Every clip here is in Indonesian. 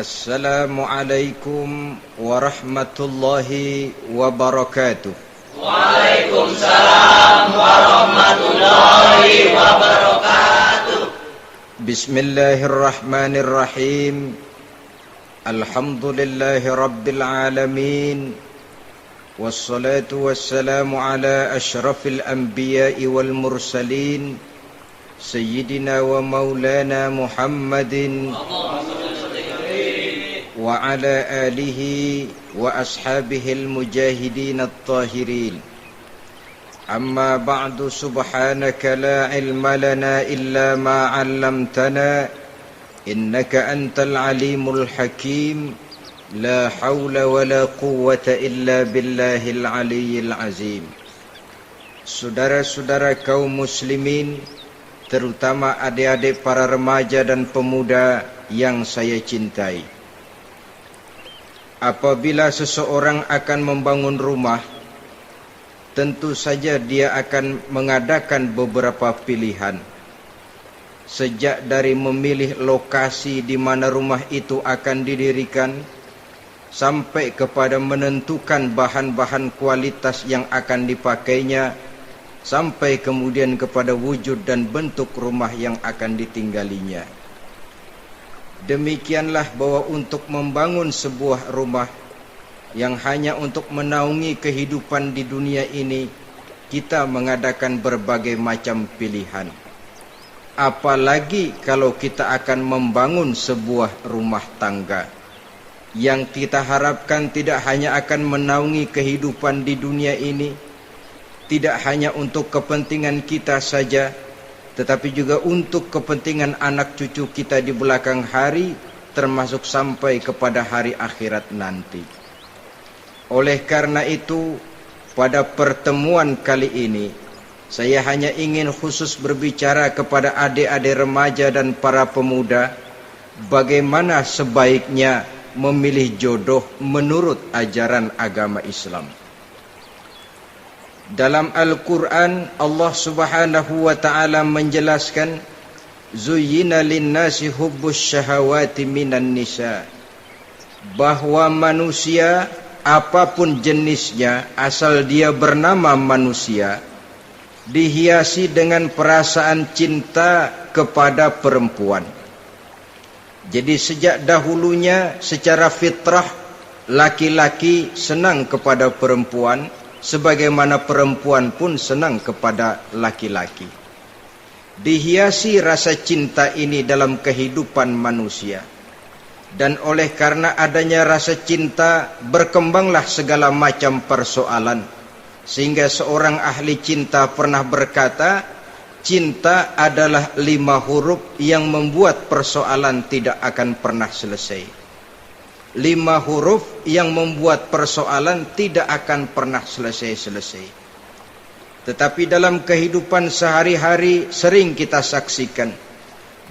Assalamualaikum warahmatullahi wabarakatuh. Waalaikumsalam warahmatullahi wabarakatuh. Bismillahirrahmanirrahim. Alhamdulillahi rabbil alamin. Wassalatu wassalamu ala ashrafil anbiya'i wal mursalin, Sayyidina wa maulana Muhammadin wa ala alihi wa ashabihil mujahidin at-tahirin. Amma ba'du, subhanaka la ilma lana illa ma 'allamtana innaka antal alimul hakim. La hawla wa la quwwata illa billahil aliyyil azim. Saudara-saudara kaum muslimin, terutama adik-adik para remaja dan pemuda yang saya cintai. Apabila seseorang akan membangun rumah, tentu saja dia akan mengadakan beberapa pilihan. Sejak dari memilih lokasi di mana rumah itu akan didirikan, sampai kepada menentukan bahan-bahan kualitas yang akan dipakainya, sampai kemudian kepada wujud dan bentuk rumah yang akan ditinggalinya. Demikianlah bahwa untuk membangun sebuah rumah yang hanya untuk menaungi kehidupan di dunia ini, kita mengadakan berbagai macam pilihan. Apalagi kalau kita akan membangun sebuah rumah tangga yang kita harapkan tidak hanya akan menaungi kehidupan di dunia ini, tidak hanya untuk kepentingan kita saja, tetapi juga untuk kepentingan anak cucu kita di belakang hari, termasuk sampai kepada hari akhirat nanti. Oleh karena itu, pada pertemuan kali ini, saya hanya ingin khusus berbicara kepada adik-adik remaja dan para pemuda, bagaimana sebaiknya memilih jodoh menurut ajaran agama Islam. Dalam Al-Quran, Allah subhanahu wa ta'ala menjelaskan, Zuyyina linnasi hubbus syahawati minan nisa, bahwa manusia apapun jenisnya, asal dia bernama manusia, dihiasi dengan perasaan cinta kepada perempuan. Jadi sejak dahulunya secara fitrah, laki-laki senang kepada perempuan, sebagaimana perempuan pun senang kepada laki-laki. Dihiasi rasa cinta ini dalam kehidupan manusia. Dan oleh karena adanya rasa cinta, berkembanglah segala macam persoalan. Sehingga seorang ahli cinta pernah berkata, cinta adalah 5 huruf yang membuat persoalan tidak akan pernah selesai. 5 huruf yang membuat persoalan tidak akan pernah selesai-selesai. Tetapi dalam kehidupan sehari-hari sering kita saksikan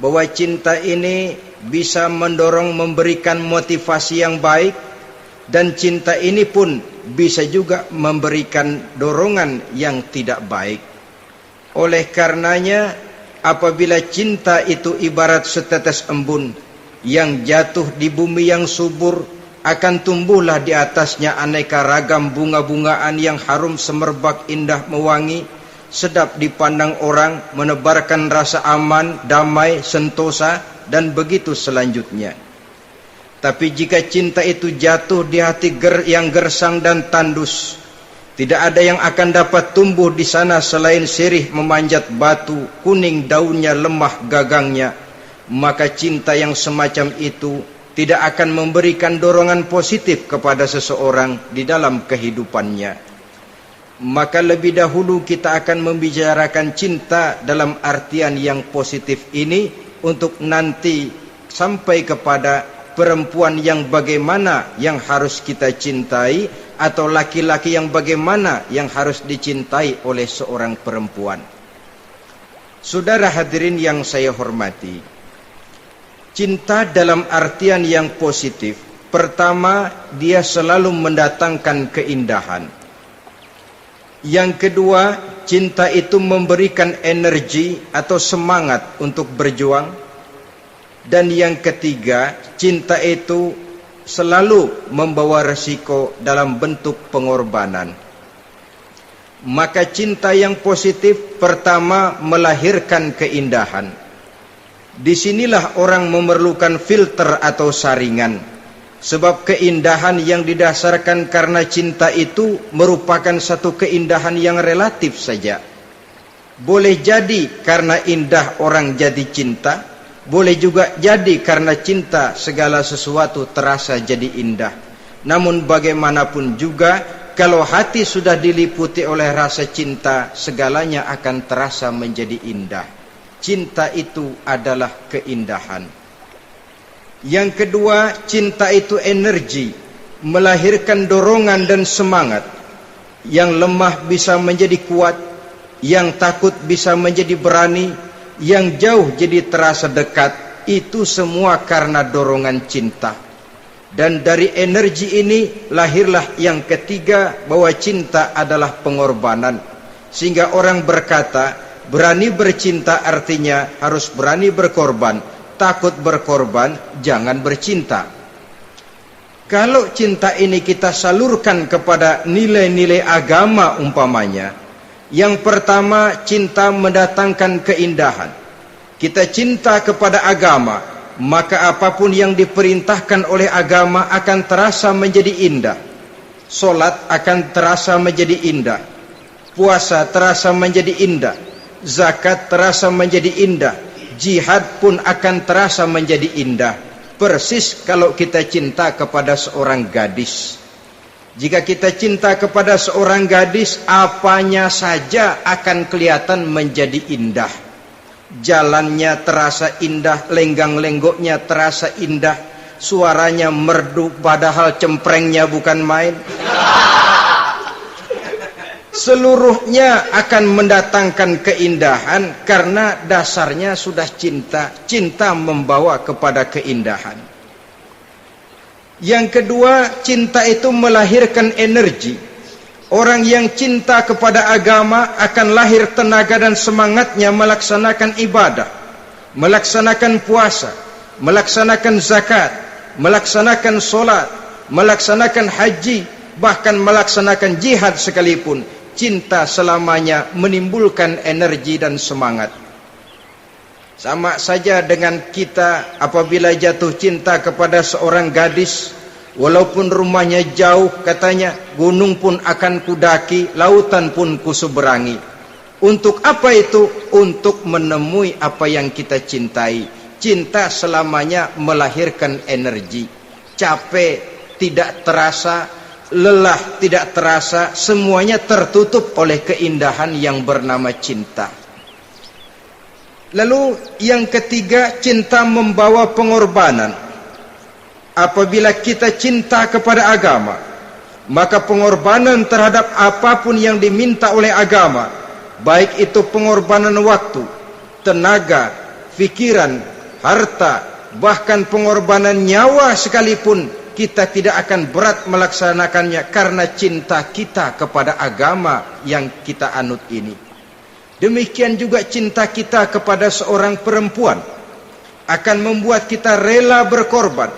bahwa cinta ini bisa mendorong, memberikan motivasi yang baik, dan cinta ini pun bisa juga memberikan dorongan yang tidak baik. Oleh karenanya, apabila cinta itu ibarat setetes embun yang jatuh di bumi yang subur, akan tumbuhlah di atasnya aneka ragam bunga-bungaan yang harum semerbak, indah mewangi, sedap dipandang orang, menebarkan rasa aman, damai, sentosa, dan begitu selanjutnya. Tapi jika cinta itu jatuh di hati yang gersang dan tandus, Tidak ada yang akan dapat tumbuh di sana selain sirih memanjat batu, kuning daunnya, lemah gagangnya. Maka cinta yang semacam itu tidak akan memberikan dorongan positif kepada seseorang di dalam kehidupannya. Maka lebih dahulu kita akan membicarakan cinta dalam artian yang positif ini untuk nanti sampai kepada perempuan yang bagaimana yang harus kita cintai atau laki-laki yang bagaimana yang harus dicintai oleh seorang perempuan. Saudara hadirin yang saya hormati, cinta dalam artian yang positif, pertama, dia selalu mendatangkan keindahan. Yang kedua, cinta itu memberikan energi atau semangat untuk berjuang. Dan yang ketiga, cinta itu selalu membawa resiko dalam bentuk pengorbanan. Maka cinta yang positif pertama melahirkan keindahan. Disinilah orang memerlukan filter atau saringan. Sebab keindahan yang didasarkan karena cinta itu merupakan satu keindahan yang relatif saja. Boleh jadi karena indah orang jadi cinta, boleh juga jadi karena cinta segala sesuatu terasa jadi indah. Namun bagaimanapun juga, kalau hati sudah diliputi oleh rasa cinta, segalanya akan terasa menjadi indah. Cinta itu adalah keindahan. Yang kedua, cinta itu energi, melahirkan dorongan dan semangat. Yang lemah bisa menjadi kuat, yang takut bisa menjadi berani, yang jauh jadi terasa dekat. Itu semua karena dorongan cinta. Dan dari energi ini lahirlah yang ketiga, bahwa cinta adalah pengorbanan. Sehingga orang berkata, berani bercinta artinya harus berani berkorban. Takut berkorban, jangan bercinta. Kalau cinta ini kita salurkan kepada nilai-nilai agama umpamanya, yang pertama, cinta mendatangkan keindahan. Kita cinta kepada agama, maka apapun yang diperintahkan oleh agama akan terasa menjadi indah. Solat akan terasa menjadi indah. Puasa terasa menjadi indah. Zakat terasa menjadi indah. Jihad pun akan terasa menjadi indah. Persis kalau kita cinta kepada seorang gadis. Jika kita cinta kepada seorang gadis, apanya saja akan kelihatan menjadi indah. Jalannya terasa indah, lenggang-lenggoknya terasa indah, suaranya merdu padahal cemprengnya bukan main. Seluruhnya akan mendatangkan keindahan karena dasarnya sudah cinta. Cinta membawa kepada keindahan. Yang kedua, cinta itu melahirkan energi. Orang yang cinta kepada agama akan lahir tenaga dan semangatnya melaksanakan ibadah, melaksanakan puasa, melaksanakan zakat, melaksanakan solat, melaksanakan haji, bahkan melaksanakan jihad sekalipun. Cinta selamanya menimbulkan energi dan semangat. Sama saja dengan kita apabila jatuh cinta kepada seorang gadis, walaupun rumahnya jauh, katanya, gunung pun akan kudaki, lautan pun kuseberangi. Untuk apa itu? Untuk menemui apa yang kita cintai. Cinta selamanya melahirkan energi. Capek tidak terasa, lelah tidak terasa, semuanya tertutup oleh keindahan yang bernama cinta. Lalu yang ketiga, cinta membawa pengorbanan. Apabila kita cinta kepada agama, maka pengorbanan terhadap apapun yang diminta oleh agama, baik itu pengorbanan waktu, tenaga, pikiran, harta, bahkan pengorbanan nyawa sekalipun, kita tidak akan berat melaksanakannya karena cinta kita kepada agama yang kita anut ini. Demikian juga cinta kita kepada seorang perempuan akan membuat kita rela berkorban.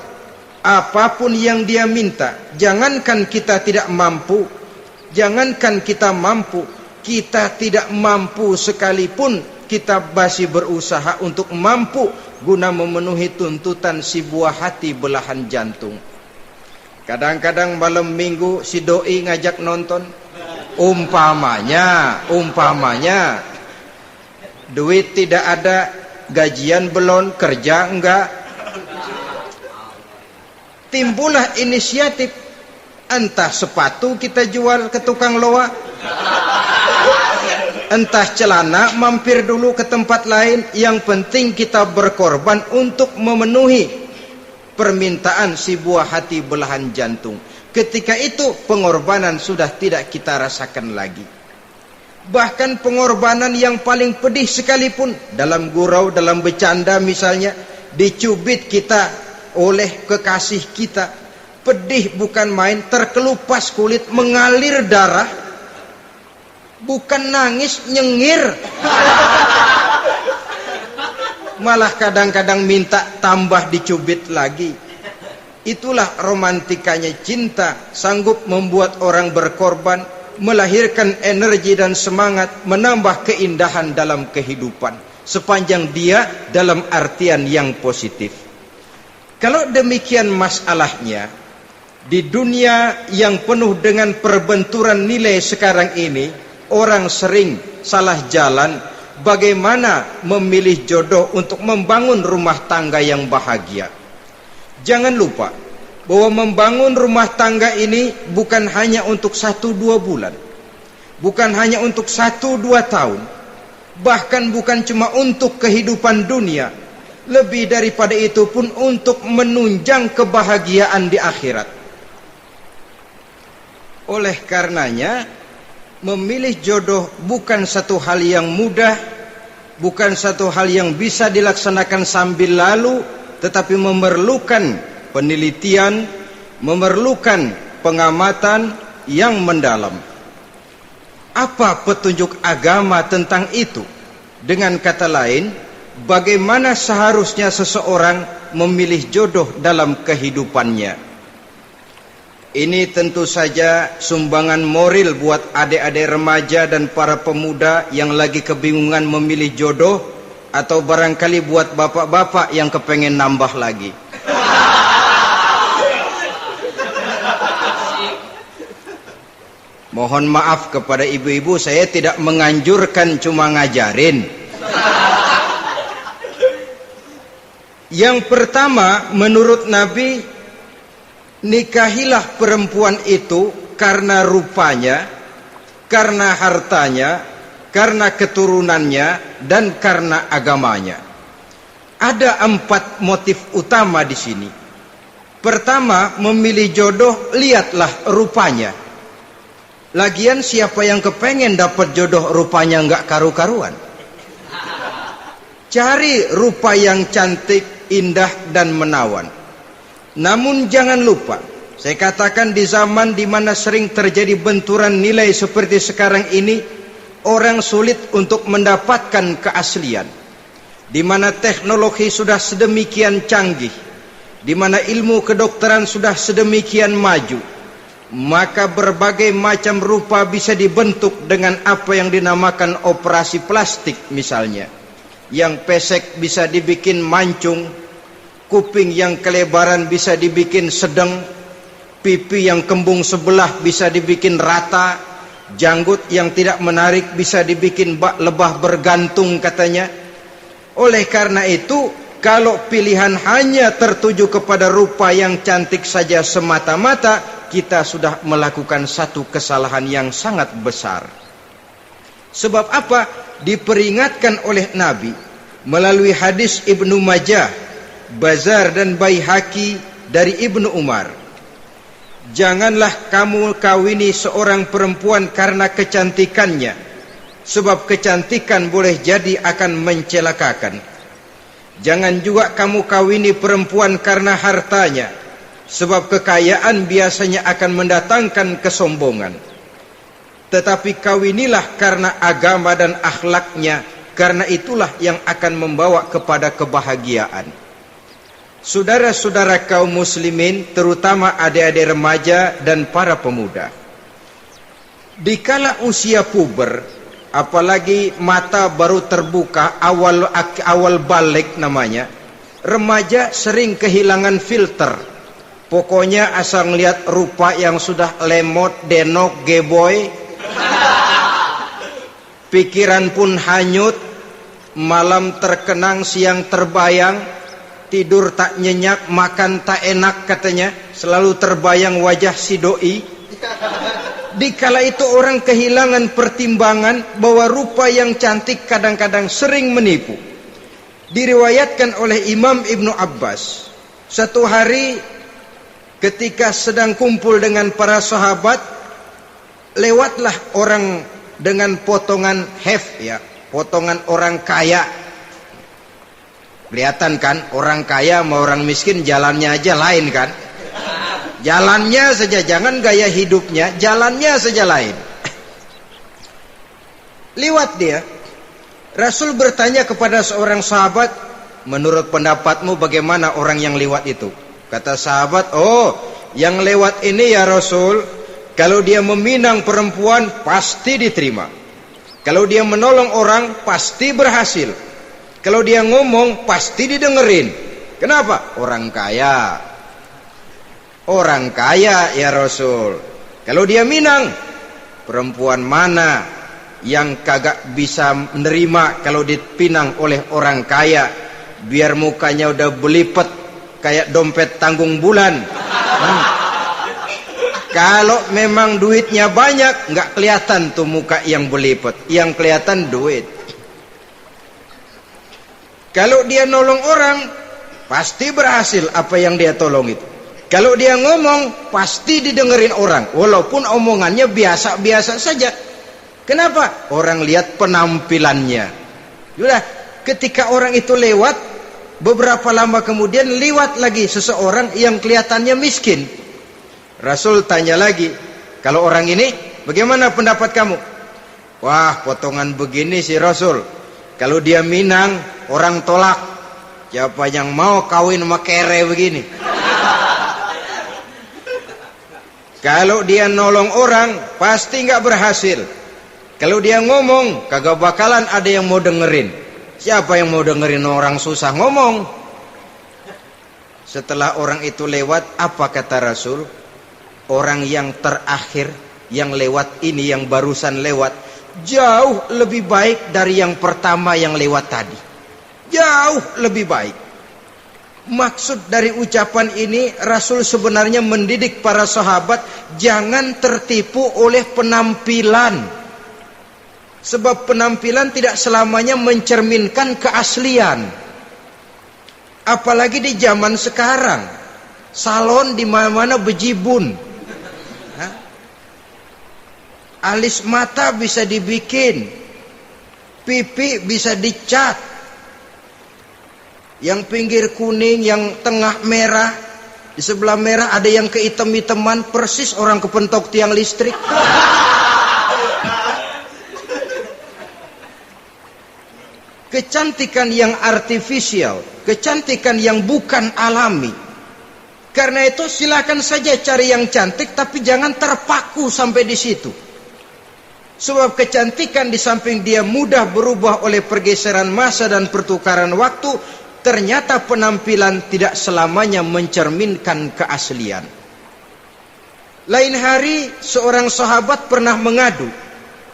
Apapun yang dia minta, jangankan kita tidak mampu, kita tidak mampu sekalipun, kita masih berusaha untuk mampu guna memenuhi tuntutan si buah hati belahan jantung. Kadang-kadang malam minggu si doi ngajak nonton, Umpamanya duit tidak ada, gajian belum, kerja enggak. Timbullah inisiatif, entah sepatu kita jual ke tukang loa, entah celana mampir dulu ke tempat lain. Yang penting kita berkorban untuk memenuhi permintaan si buah hati belahan jantung. Ketika itu pengorbanan sudah tidak kita rasakan lagi. Bahkan pengorbanan yang paling pedih sekalipun, dalam gurau, dalam bercanda misalnya, dicubit kita oleh kekasih kita, pedih bukan main, terkelupas kulit, mengalir darah, bukan nangis, nyengir. Malah kadang-kadang minta tambah dicubit lagi. Itulah romantikanya cinta, sanggup membuat orang berkorban, melahirkan energi dan semangat, menambah keindahan dalam kehidupan, sepanjang dia dalam artian yang positif. Kalau demikian masalahnya, di dunia yang penuh dengan perbenturan nilai sekarang ini, orang sering salah jalan bagaimana memilih jodoh untuk membangun rumah tangga yang bahagia. Jangan lupa bahwa membangun rumah tangga ini bukan hanya untuk 1-2 bulan, bukan hanya untuk 1-2 tahun, bahkan bukan cuma untuk kehidupan dunia, lebih daripada itu pun untuk menunjang kebahagiaan di akhirat. Oleh karenanya, memilih jodoh bukan satu hal yang mudah, bukan satu hal yang bisa dilaksanakan sambil lalu, tetapi memerlukan penelitian, memerlukan pengamatan yang mendalam. Apa petunjuk agama tentang itu? Dengan kata lain, bagaimana seharusnya seseorang memilih jodoh dalam kehidupannya? Ini tentu saja sumbangan moral buat adik-adik remaja dan para pemuda yang lagi kebingungan memilih jodoh, atau barangkali buat bapak-bapak yang kepengen nambah lagi. Mohon maaf kepada ibu-ibu, saya tidak menganjurkan, cuma ngajarin. Yang pertama, menurut Nabi, nikahilah perempuan itu karena rupanya, karena hartanya, karena keturunannya, dan karena agamanya. Ada 4 motif utama di sini. Pertama, memilih jodoh, lihatlah rupanya. Lagian siapa yang kepengen dapat jodoh rupanya enggak karu-karuan? Cari rupa yang cantik, indah, dan menawan. Namun jangan lupa, saya katakan di zaman di mana sering terjadi benturan nilai seperti sekarang ini, orang sulit untuk mendapatkan keaslian. Di mana teknologi sudah sedemikian canggih, di mana ilmu kedokteran sudah sedemikian maju, maka berbagai macam rupa bisa dibentuk dengan apa yang dinamakan operasi plastik misalnya. Yang pesek bisa dibikin mancung, kuping yang kelebaran bisa dibikin sedang, pipi yang kembung sebelah bisa dibikin rata, janggut yang tidak menarik bisa dibikin bak lebah bergantung katanya. Oleh karena itu, kalau pilihan hanya tertuju kepada rupa yang cantik saja semata-mata, kita sudah melakukan satu kesalahan yang sangat besar. Sebab apa? Diperingatkan oleh Nabi melalui hadis Ibnu Majah, Bazar dan Baihaqi dari Ibnu Umar. Janganlah kamu kawini seorang perempuan karena kecantikannya, sebab kecantikan boleh jadi akan mencelakakan. Jangan juga kamu kawini perempuan karena hartanya, sebab kekayaan biasanya akan mendatangkan kesombongan. Tetapi kawinilah karena agama dan akhlaknya, karena itulah yang akan membawa kepada kebahagiaan. Saudara-saudara kaum muslimin, terutama adik-adik remaja dan para pemuda, dikala usia puber, apalagi mata baru terbuka, awal balik namanya, remaja sering kehilangan filter. Pokoknya asal ngelihat rupa yang sudah lemot, denok, geboy, pikiran pun hanyut, malam terkenang, siang terbayang, tidur tak nyenyak, makan tak enak katanya, selalu terbayang wajah si doi. Dikala itu orang kehilangan pertimbangan bahwa rupa yang cantik kadang-kadang sering menipu. Diriwayatkan oleh Imam Ibnu Abbas, satu hari ketika sedang kumpul dengan para sahabat, lewatlah orang dengan potongan ya, potongan orang kaya. Kelihatan kan, orang kaya sama orang miskin jalannya aja lain kan? Jalannya saja, jangan gaya hidupnya, jalannya saja lain. Lewat dia, Rasul bertanya kepada seorang sahabat, menurut pendapatmu bagaimana orang yang lewat itu? Kata sahabat, oh yang lewat ini ya Rasul, kalau dia meminang perempuan pasti diterima. Kalau dia menolong orang pasti berhasil. Kalau dia ngomong pasti didengerin. Kenapa? Orang kaya. Orang kaya ya Rasul. Kalau dia minang, perempuan mana yang kagak bisa menerima kalau dipinang oleh orang kaya? Biar mukanya udah belipet kayak dompet tanggung bulan. Kalau memang duitnya banyak, nggak kelihatan tuh muka yang belipet, yang kelihatan duit. Kalau dia nolong orang, pasti berhasil apa yang dia tolong itu. Kalau dia ngomong, pasti didengerin orang, walaupun omongannya biasa-biasa saja. Kenapa? Orang lihat penampilannya. Sudah, ketika orang itu lewat, beberapa lama kemudian lewat lagi seseorang yang kelihatannya miskin. Rasul tanya lagi, kalau orang ini bagaimana pendapat kamu? Wah, potongan begini sih Rasul, kalau dia minang orang tolak. Siapa yang mau kawin sama kere begini? Kalau dia nolong orang pasti nggak berhasil. Kalau dia ngomong kagak bakalan ada yang mau dengerin. Siapa yang mau dengerin orang susah ngomong? Setelah orang itu lewat, apa kata Rasul? Orang yang terakhir yang lewat ini, yang barusan lewat, jauh lebih baik dari yang pertama yang lewat tadi. Jauh lebih baik. Maksud dari ucapan ini, Rasul sebenarnya mendidik para sahabat jangan tertipu oleh penampilan. Sebab penampilan tidak selamanya mencerminkan keaslian. Apalagi di zaman sekarang, salon di mana-mana bejibun. Alis mata bisa dibikin, pipi bisa dicat. Yang pinggir kuning, yang tengah merah, di sebelah merah ada yang kehitam-hitaman, persis orang kepentok tiang listrik. Kecantikan yang artifisial, kecantikan yang bukan alami. Karena itu silakan saja cari yang cantik, tapi jangan terpaku sampai di situ. Sebab kecantikan di samping dia mudah berubah oleh pergeseran masa dan pertukaran waktu, ternyata penampilan tidak selamanya mencerminkan keaslian. Lain hari seorang sahabat pernah mengadu,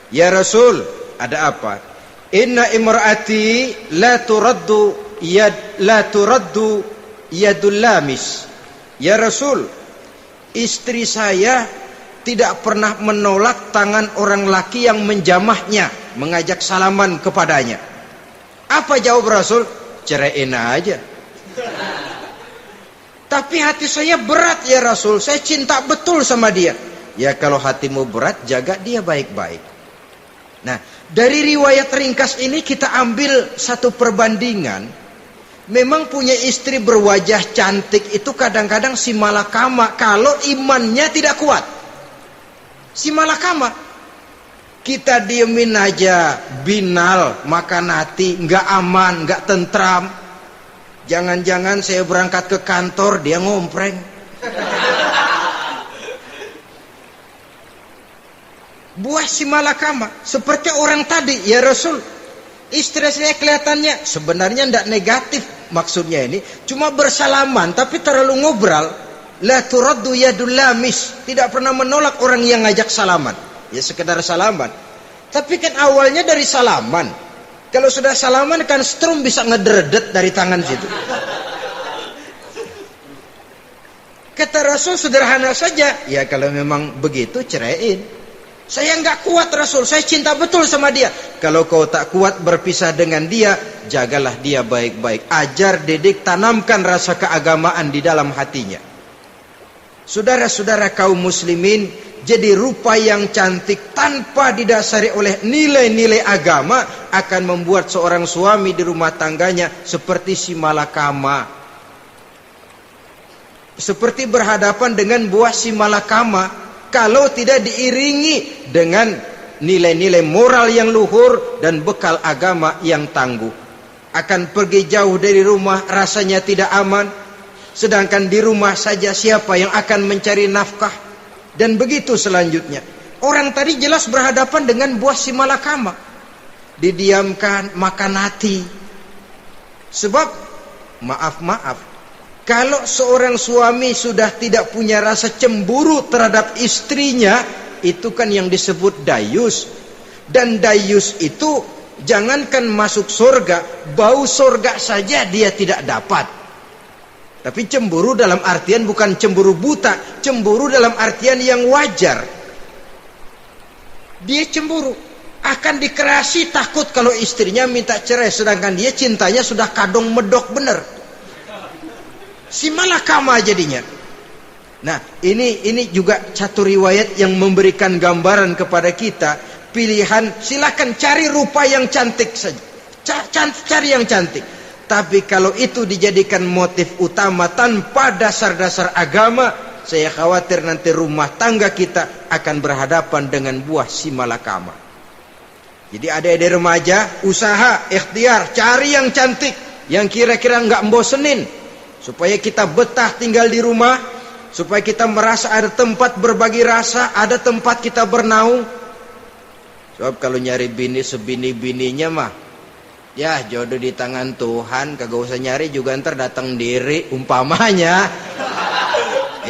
ya Rasul, ada apa? Inna imraati la turaddu yadul lamis. Ya Rasul, istri saya tidak pernah menolak tangan orang laki yang menjamahnya, mengajak salaman kepadanya. Apa jawab Rasul? Ceraiin aja. Tapi hati saya berat ya Rasul, saya cinta betul sama dia. Ya kalau hatimu berat, jaga dia baik-baik. Nah, dari riwayat ringkas ini kita ambil satu perbandingan. Memang punya istri berwajah cantik itu kadang-kadang si malakama kalau imannya tidak kuat. Si malakama. Kita diemin aja, binal, makan hati, nggak aman, nggak tentram. Jangan-jangan saya berangkat ke kantor, dia ngompreng. Buah si malakama, seperti orang tadi, ya Rasul. Istri saya kelihatannya sebenarnya tidak negatif maksudnya ini, cuma bersalaman tapi terlalu ngobrol. La turaddu yadul lamis, tidak pernah menolak orang yang ngajak salaman. Ya sekedar salaman. Tapi kan awalnya dari salaman. Kalau sudah salaman kan strum bisa ngederdet dari tangan situ. Kata Rasul sederhana saja. Ya kalau memang begitu ceraiin. Saya nggak kuat Rasul, saya cinta betul sama dia. Kalau kau tak kuat berpisah dengan dia, jagalah dia baik-baik. Ajar, didik, tanamkan rasa keagamaan di dalam hatinya. Saudara-saudara kaum muslimin, jadi rupa yang cantik tanpa didasari oleh nilai-nilai agama akan membuat seorang suami di rumah tangganya seperti si malakama. Seperti berhadapan dengan buah si malakama. Kalau tidak diiringi dengan nilai-nilai moral yang luhur dan bekal agama yang tangguh, akan pergi jauh dari rumah rasanya tidak aman. Sedangkan di rumah saja siapa yang akan mencari nafkah? Dan begitu selanjutnya. Orang tadi jelas berhadapan dengan buah si malakama. Didiamkan, makan hati. Sebab maaf, kalau seorang suami sudah tidak punya rasa cemburu terhadap istrinya, itu kan yang disebut dayus. Dan dayus itu jangankan masuk surga, bau surga saja dia tidak dapat. Tapi cemburu dalam artian bukan cemburu buta, cemburu dalam artian yang wajar. Dia cemburu, akan dikerasi takut kalau istrinya minta cerai, sedangkan dia cintanya sudah kadung medok bener. Si malakama jadinya. Nah, ini juga satu riwayat yang memberikan gambaran kepada kita. Pilihan, silakan cari rupa yang cantik saja. Cari yang cantik. Tapi kalau itu dijadikan motif utama tanpa dasar-dasar agama, saya khawatir nanti rumah tangga kita akan berhadapan dengan buah si malakama. Jadi adik-adik remaja, usaha, ikhtiar, cari yang cantik, yang kira-kira nggak membosenin. Supaya kita betah tinggal di rumah, supaya kita merasa ada tempat berbagi rasa, ada tempat kita bernaung. Sebab kalau nyari bini sebini-bininya mah, ya jodoh di tangan Tuhan, kagak usah nyari juga ntar datang diri umpamanya.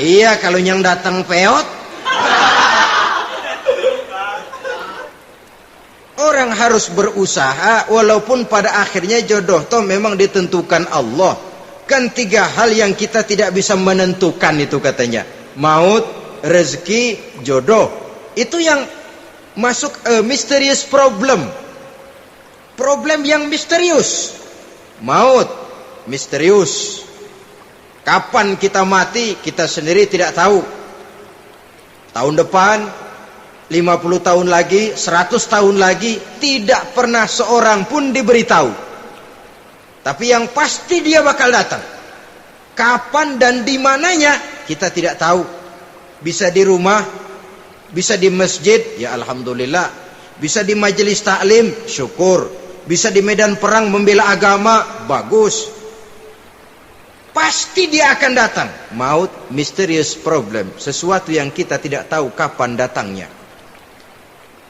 Iya, kalau yang datang peot. Orang harus berusaha, walaupun pada akhirnya jodoh toh memang ditentukan Allah. Kan 3 hal yang kita tidak bisa menentukan itu katanya. Maut, rezeki, jodoh. Itu yang masuk mysterious problem. Problem yang misterius. Maut, misterius. Kapan kita mati, kita sendiri tidak tahu. Tahun depan, 50 tahun lagi, 100 tahun lagi, tidak pernah seorang pun diberitahu. Tapi yang pasti dia bakal datang. Kapan dan di mananya kita tidak tahu. Bisa di rumah, bisa di masjid, ya alhamdulillah. Bisa di majelis taklim, syukur. Bisa di medan perang membela agama, bagus. Pasti dia akan datang. Maut, mysterious problem, sesuatu yang kita tidak tahu kapan datangnya.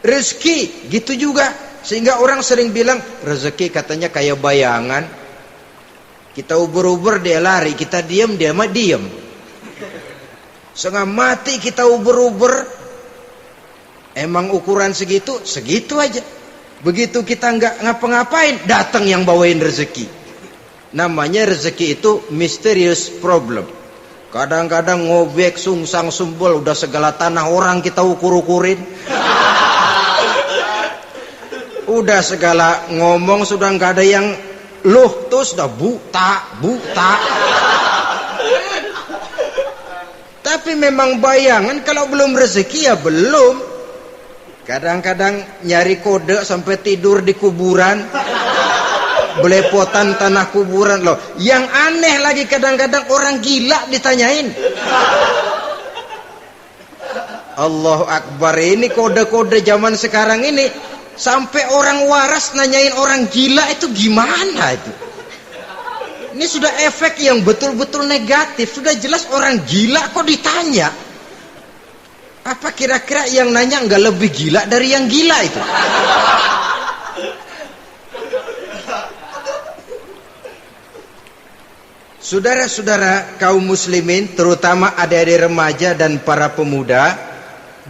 Rezeki gitu juga. Sehingga orang sering bilang rezeki katanya kayak bayangan. Kita ubur-ubur dia lari, kita diam dia mah diam. Setengah mati kita ubur-ubur. Emang ukuran segitu, segitu aja. Begitu kita nggak ngapa-ngapain, datang yang bawain rezeki. Namanya rezeki itu mysterious problem. Kadang-kadang ngobek, sungsang, sumbul, udah segala tanah orang kita ukur-ukurin. Udah segala ngomong sudah nggak ada yang loh, tuh sudah buta. Tapi memang bayangan, kalau belum rezeki ya belum. Kadang-kadang nyari kode sampai tidur di kuburan, belepotan tanah kuburan loh. Yang aneh lagi kadang-kadang orang gila ditanyain. Allahu Akbar, ini kode-kode zaman sekarang ini. Sampai orang waras nanyain orang gila itu gimana itu? Ini sudah efek yang betul-betul negatif. Sudah jelas orang gila kok ditanya. Apa kira-kira yang nanya nggak lebih gila dari yang gila itu? Saudara-saudara kaum muslimin, terutama adik-adik remaja dan para pemuda,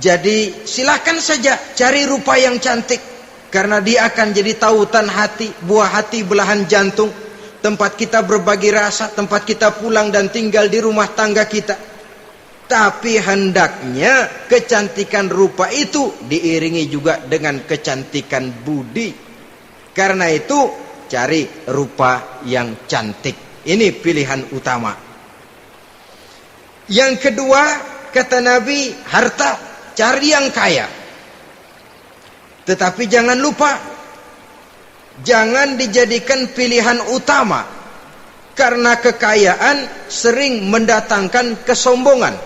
jadi silakan saja cari rupa yang cantik. Karena dia akan jadi tautan hati, buah hati, belahan jantung, tempat kita berbagi rasa, tempat kita pulang dan tinggal di rumah tangga kita. Tapi hendaknya kecantikan rupa itu diiringi juga dengan kecantikan budi. Karena itu cari rupa yang cantik. Ini pilihan utama. Yang kedua, kata Nabi, harta, cari yang kaya. Tetapi jangan lupa, jangan dijadikan pilihan utama, karena kekayaan sering mendatangkan kesombongan.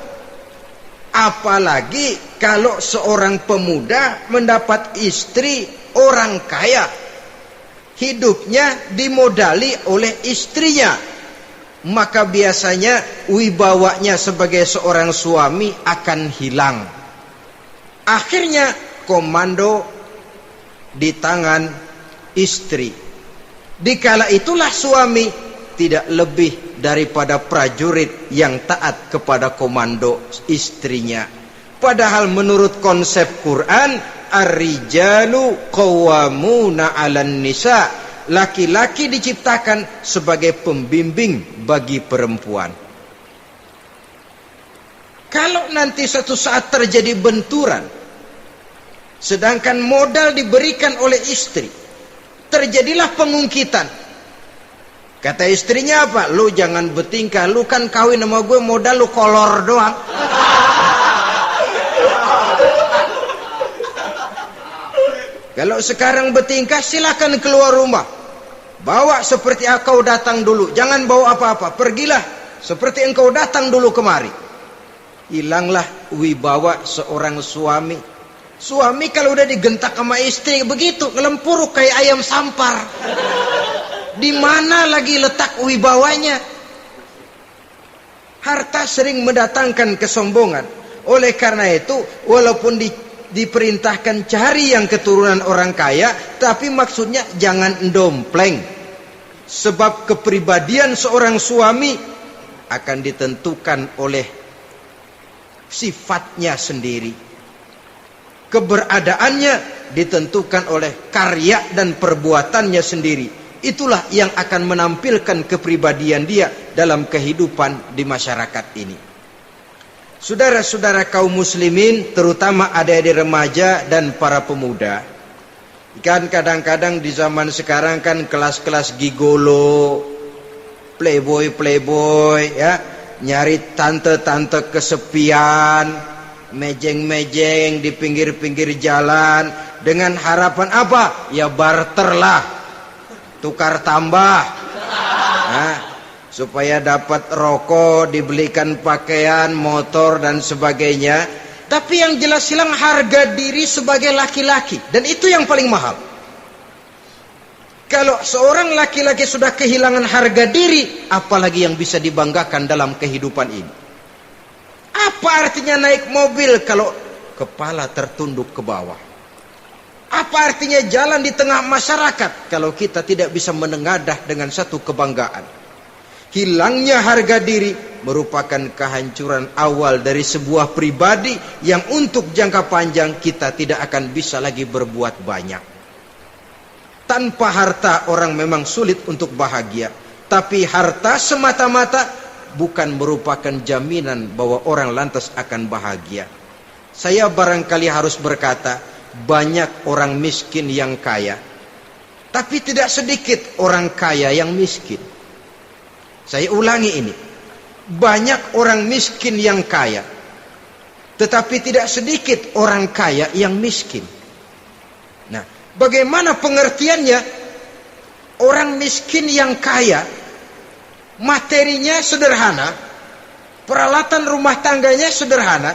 Apalagi kalau seorang pemuda mendapat istri orang kaya, hidupnya dimodali oleh istrinya, maka biasanya wibawanya sebagai seorang suami akan hilang. Akhirnya komando di tangan istri. Dikala itulah suami tidak lebih daripada prajurit yang taat kepada komando istrinya. Padahal menurut konsep Quran, ar-rijalu qawwamuna 'alan nisa, laki-laki diciptakan sebagai pembimbing bagi perempuan. Kalau nanti suatu saat terjadi benturan, sedangkan modal diberikan oleh istri, terjadilah pengungkitan. Kata istrinya apa? Lu jangan bertingkah, lu kan kawin sama gue, modal lu kolor doang. Kalau sekarang bertingkah, silakan keluar rumah. Bawa seperti engkau datang dulu, jangan bawa apa-apa. Pergilah seperti engkau datang dulu kemari. Hilanglah wibawa seorang suami. Suami kalau udah digentak sama istri begitu, ngelempuruk kayak ayam sampar. Di mana lagi letak wibawanya? Harta sering mendatangkan kesombongan. Oleh karena itu, walaupun diperintahkan cari yang keturunan orang kaya, tapi maksudnya jangan dompleng. Sebab kepribadian seorang suami akan ditentukan oleh sifatnya sendiri. Keberadaannya ditentukan oleh karya dan perbuatannya sendiri. Itulah yang akan menampilkan kepribadian dia dalam kehidupan di masyarakat ini. Saudara-saudara kaum muslimin, terutama adik-adik remaja dan para pemuda, kan kadang-kadang di zaman sekarang kan kelas-kelas gigolo, playboy ya, nyari tante-tante kesepian, mejeng-mejeng di pinggir-pinggir jalan dengan harapan apa? Ya barter lah, tukar tambah, nah, supaya dapat rokok, dibelikan pakaian, motor dan sebagainya. Tapi yang jelas hilang harga diri sebagai laki-laki, dan itu yang paling mahal. Kalau seorang laki-laki sudah kehilangan harga diri, apalagi yang bisa dibanggakan dalam kehidupan ini? Apa artinya naik mobil kalau kepala tertunduk ke bawah? Apa artinya jalan di tengah masyarakat kalau kita tidak bisa menengadah dengan satu kebanggaan? Hilangnya harga diri merupakan kehancuran awal dari sebuah pribadi yang untuk jangka panjang kita tidak akan bisa lagi berbuat banyak. Tanpa harta orang memang sulit untuk bahagia, tapi harta semata-mata bukan merupakan jaminan bahwa orang lantas akan bahagia. Saya barangkali harus berkata, banyak orang miskin yang kaya, tapi tidak sedikit orang kaya yang miskin. Saya ulangi ini, banyak orang miskin yang kaya, tetapi tidak sedikit orang kaya yang miskin. Nah, bagaimana pengertiannya? Orang miskin yang kaya, materinya sederhana, peralatan rumah tangganya sederhana,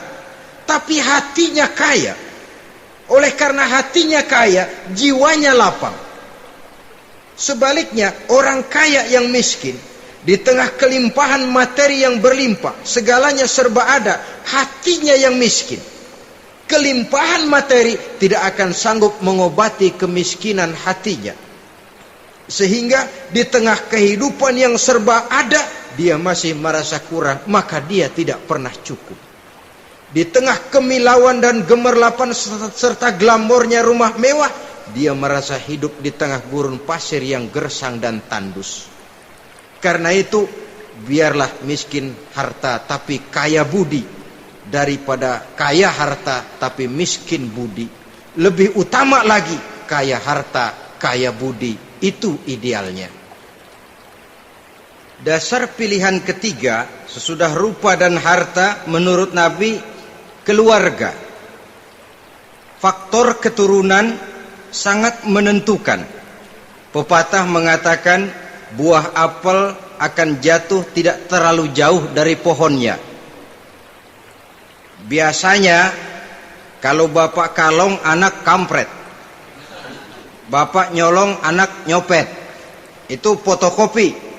tapi hatinya kaya. Oleh karena hatinya kaya, jiwanya lapang. Sebaliknya, orang kaya yang miskin, di tengah kelimpahan materi yang berlimpah, segalanya serba ada, hatinya yang miskin. Kelimpahan materi tidak akan sanggup mengobati kemiskinan hatinya. Sehingga di tengah kehidupan yang serba ada, dia masih merasa kurang, maka dia tidak pernah cukup. Di tengah kemilauan dan gemerlapan serta glamornya rumah mewah, dia merasa hidup di tengah gurun pasir yang gersang dan tandus. Karena itu, biarlah miskin harta tapi kaya budi, daripada kaya harta tapi miskin budi. Lebih utama lagi kaya harta, kaya budi. Itu idealnya. Dasar pilihan ketiga sesudah rupa dan harta menurut Nabi, keluarga. Faktor keturunan sangat menentukan. Pepatah mengatakan buah apel akan jatuh tidak terlalu jauh dari pohonnya. Biasanya kalau bapak kalong anak kampret, bapak nyolong anak nyopet. Itu fotokopi.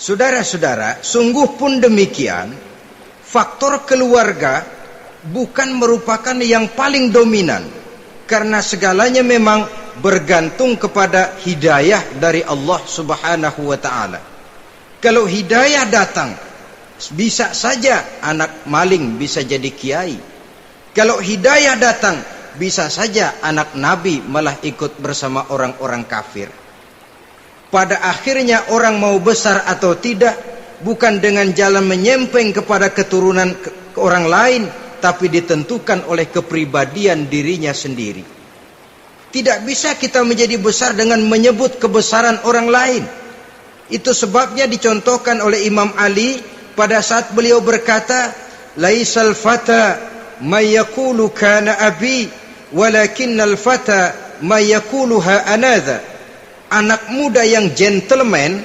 Saudara-saudara, sungguh pun demikian, faktor keluarga bukan merupakan yang paling dominan, karena segalanya memang bergantung kepada hidayah dari Allah Subhanahu wa ta'ala. Kalau hidayah datang, bisa saja anak maling bisa jadi kiai. Kalau hidayah datang, bisa saja anak nabi malah ikut bersama orang-orang kafir. Pada akhirnya orang mau besar atau tidak bukan dengan jalan menyempeng kepada keturunan orang lain, tapi ditentukan oleh kepribadian dirinya sendiri. Tidak bisa kita menjadi besar dengan menyebut kebesaran orang lain. Itu sebabnya dicontohkan oleh Imam Ali pada saat beliau berkata, laisal fata may yaqulu kana abi walakinnal fata may yaquluha anadha. Anak muda yang gentleman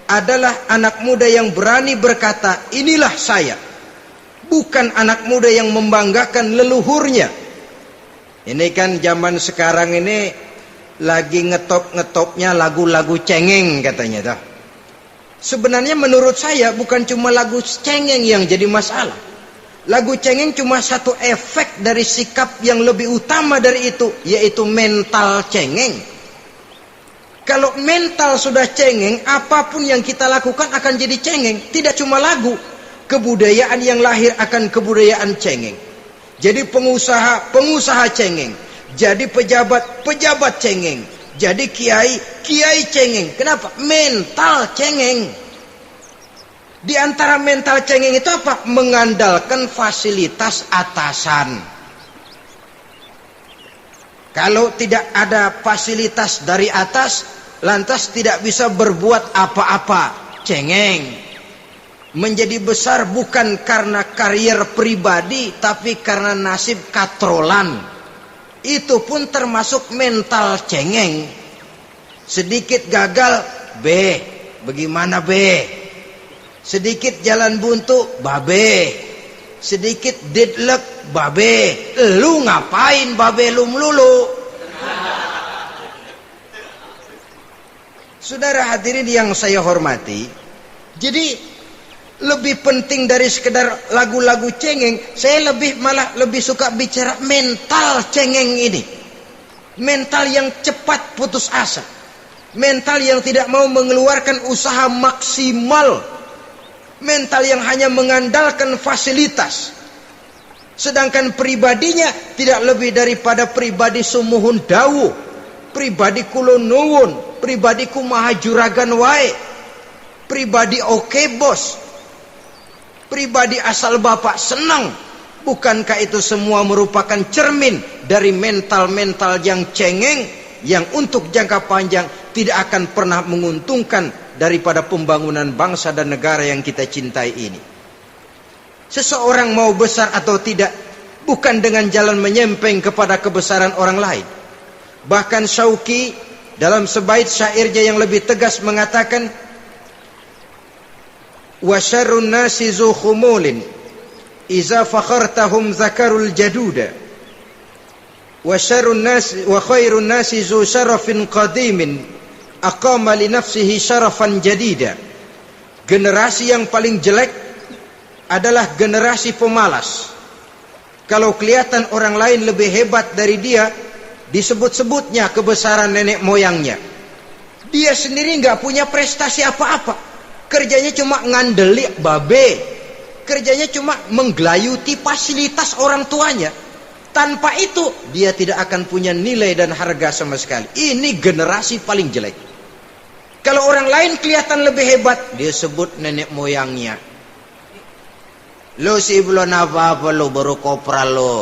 adalah anak muda yang berani berkata, inilah saya. Bukan anak muda yang membanggakan leluhurnya. Ini kan zaman sekarang ini lagi ngetop-ngetopnya lagu-lagu cengeng katanya dah. Sebenarnya menurut saya bukan cuma lagu cengeng yang jadi masalah. Lagu cengeng cuma satu efek dari sikap yang lebih utama dari itu, yaitu mental cengeng. Kalau mental sudah cengeng, apapun yang kita lakukan akan jadi cengeng. Tidak cuma lagu, kebudayaan yang lahir akan kebudayaan cengeng. Jadi pengusaha cengeng. Jadi pejabat cengeng. Jadi kiai cengeng. Kenapa? Mental cengeng. Di antara mental cengeng itu apa? Mengandalkan fasilitas atasan. Kalau tidak ada fasilitas dari atas, lantas tidak bisa berbuat apa-apa. Cengeng. Menjadi besar bukan karena karier pribadi, tapi karena nasib katrolan. Itu pun termasuk mental cengeng. Sedikit gagal, bagaimana sedikit jalan buntu, babe. Sedikit deadlock, babe. Lu ngapain babe lu melulu? Saudara hadirin yang saya hormati, jadi lebih penting dari sekedar lagu-lagu cengeng, saya malah lebih suka bicara mental cengeng ini. Mental yang cepat putus asa. Mental yang tidak mau mengeluarkan usaha maksimal. Mental yang hanya mengandalkan fasilitas. Sedangkan pribadinya tidak lebih daripada pribadi sumuhun dawu, pribadi kulon nuwun, pribadi kumaha juragan wae, pribadi oke bos, pribadi asal bapak senang. Bukankah itu semua merupakan cermin dari mental-mental yang cengeng, yang untuk jangka panjang tidak akan pernah menguntungkan daripada pembangunan bangsa dan negara yang kita cintai ini. Seseorang mau besar atau tidak bukan dengan jalan menyempeng kepada kebesaran orang lain. Bahkan Syauqi dalam sebait syairnya yang lebih tegas mengatakan, wa syarrun nasi zu khumulin iza fakhartahum zakarul jaduda wa syarrun nasi wa khairun nasi zu syarafin qadimin aqama li nafsihi syarafan jadida. Generasi yang paling jelek adalah generasi pemalas. Kalau kelihatan orang lain lebih hebat dari dia, disebut-sebutnya kebesaran nenek moyangnya. Dia sendiri nggak punya prestasi apa-apa. Kerjanya cuma ngandeli babe. Kerjanya cuma menggelayuti fasilitas orang tuanya. Tanpa itu dia tidak akan punya nilai dan harga sama sekali. Ini generasi paling jelek. Kalau orang lain kelihatan lebih hebat, dia sebut nenek moyangnya. Lo si belum apa-apa lo, baru kopral lo.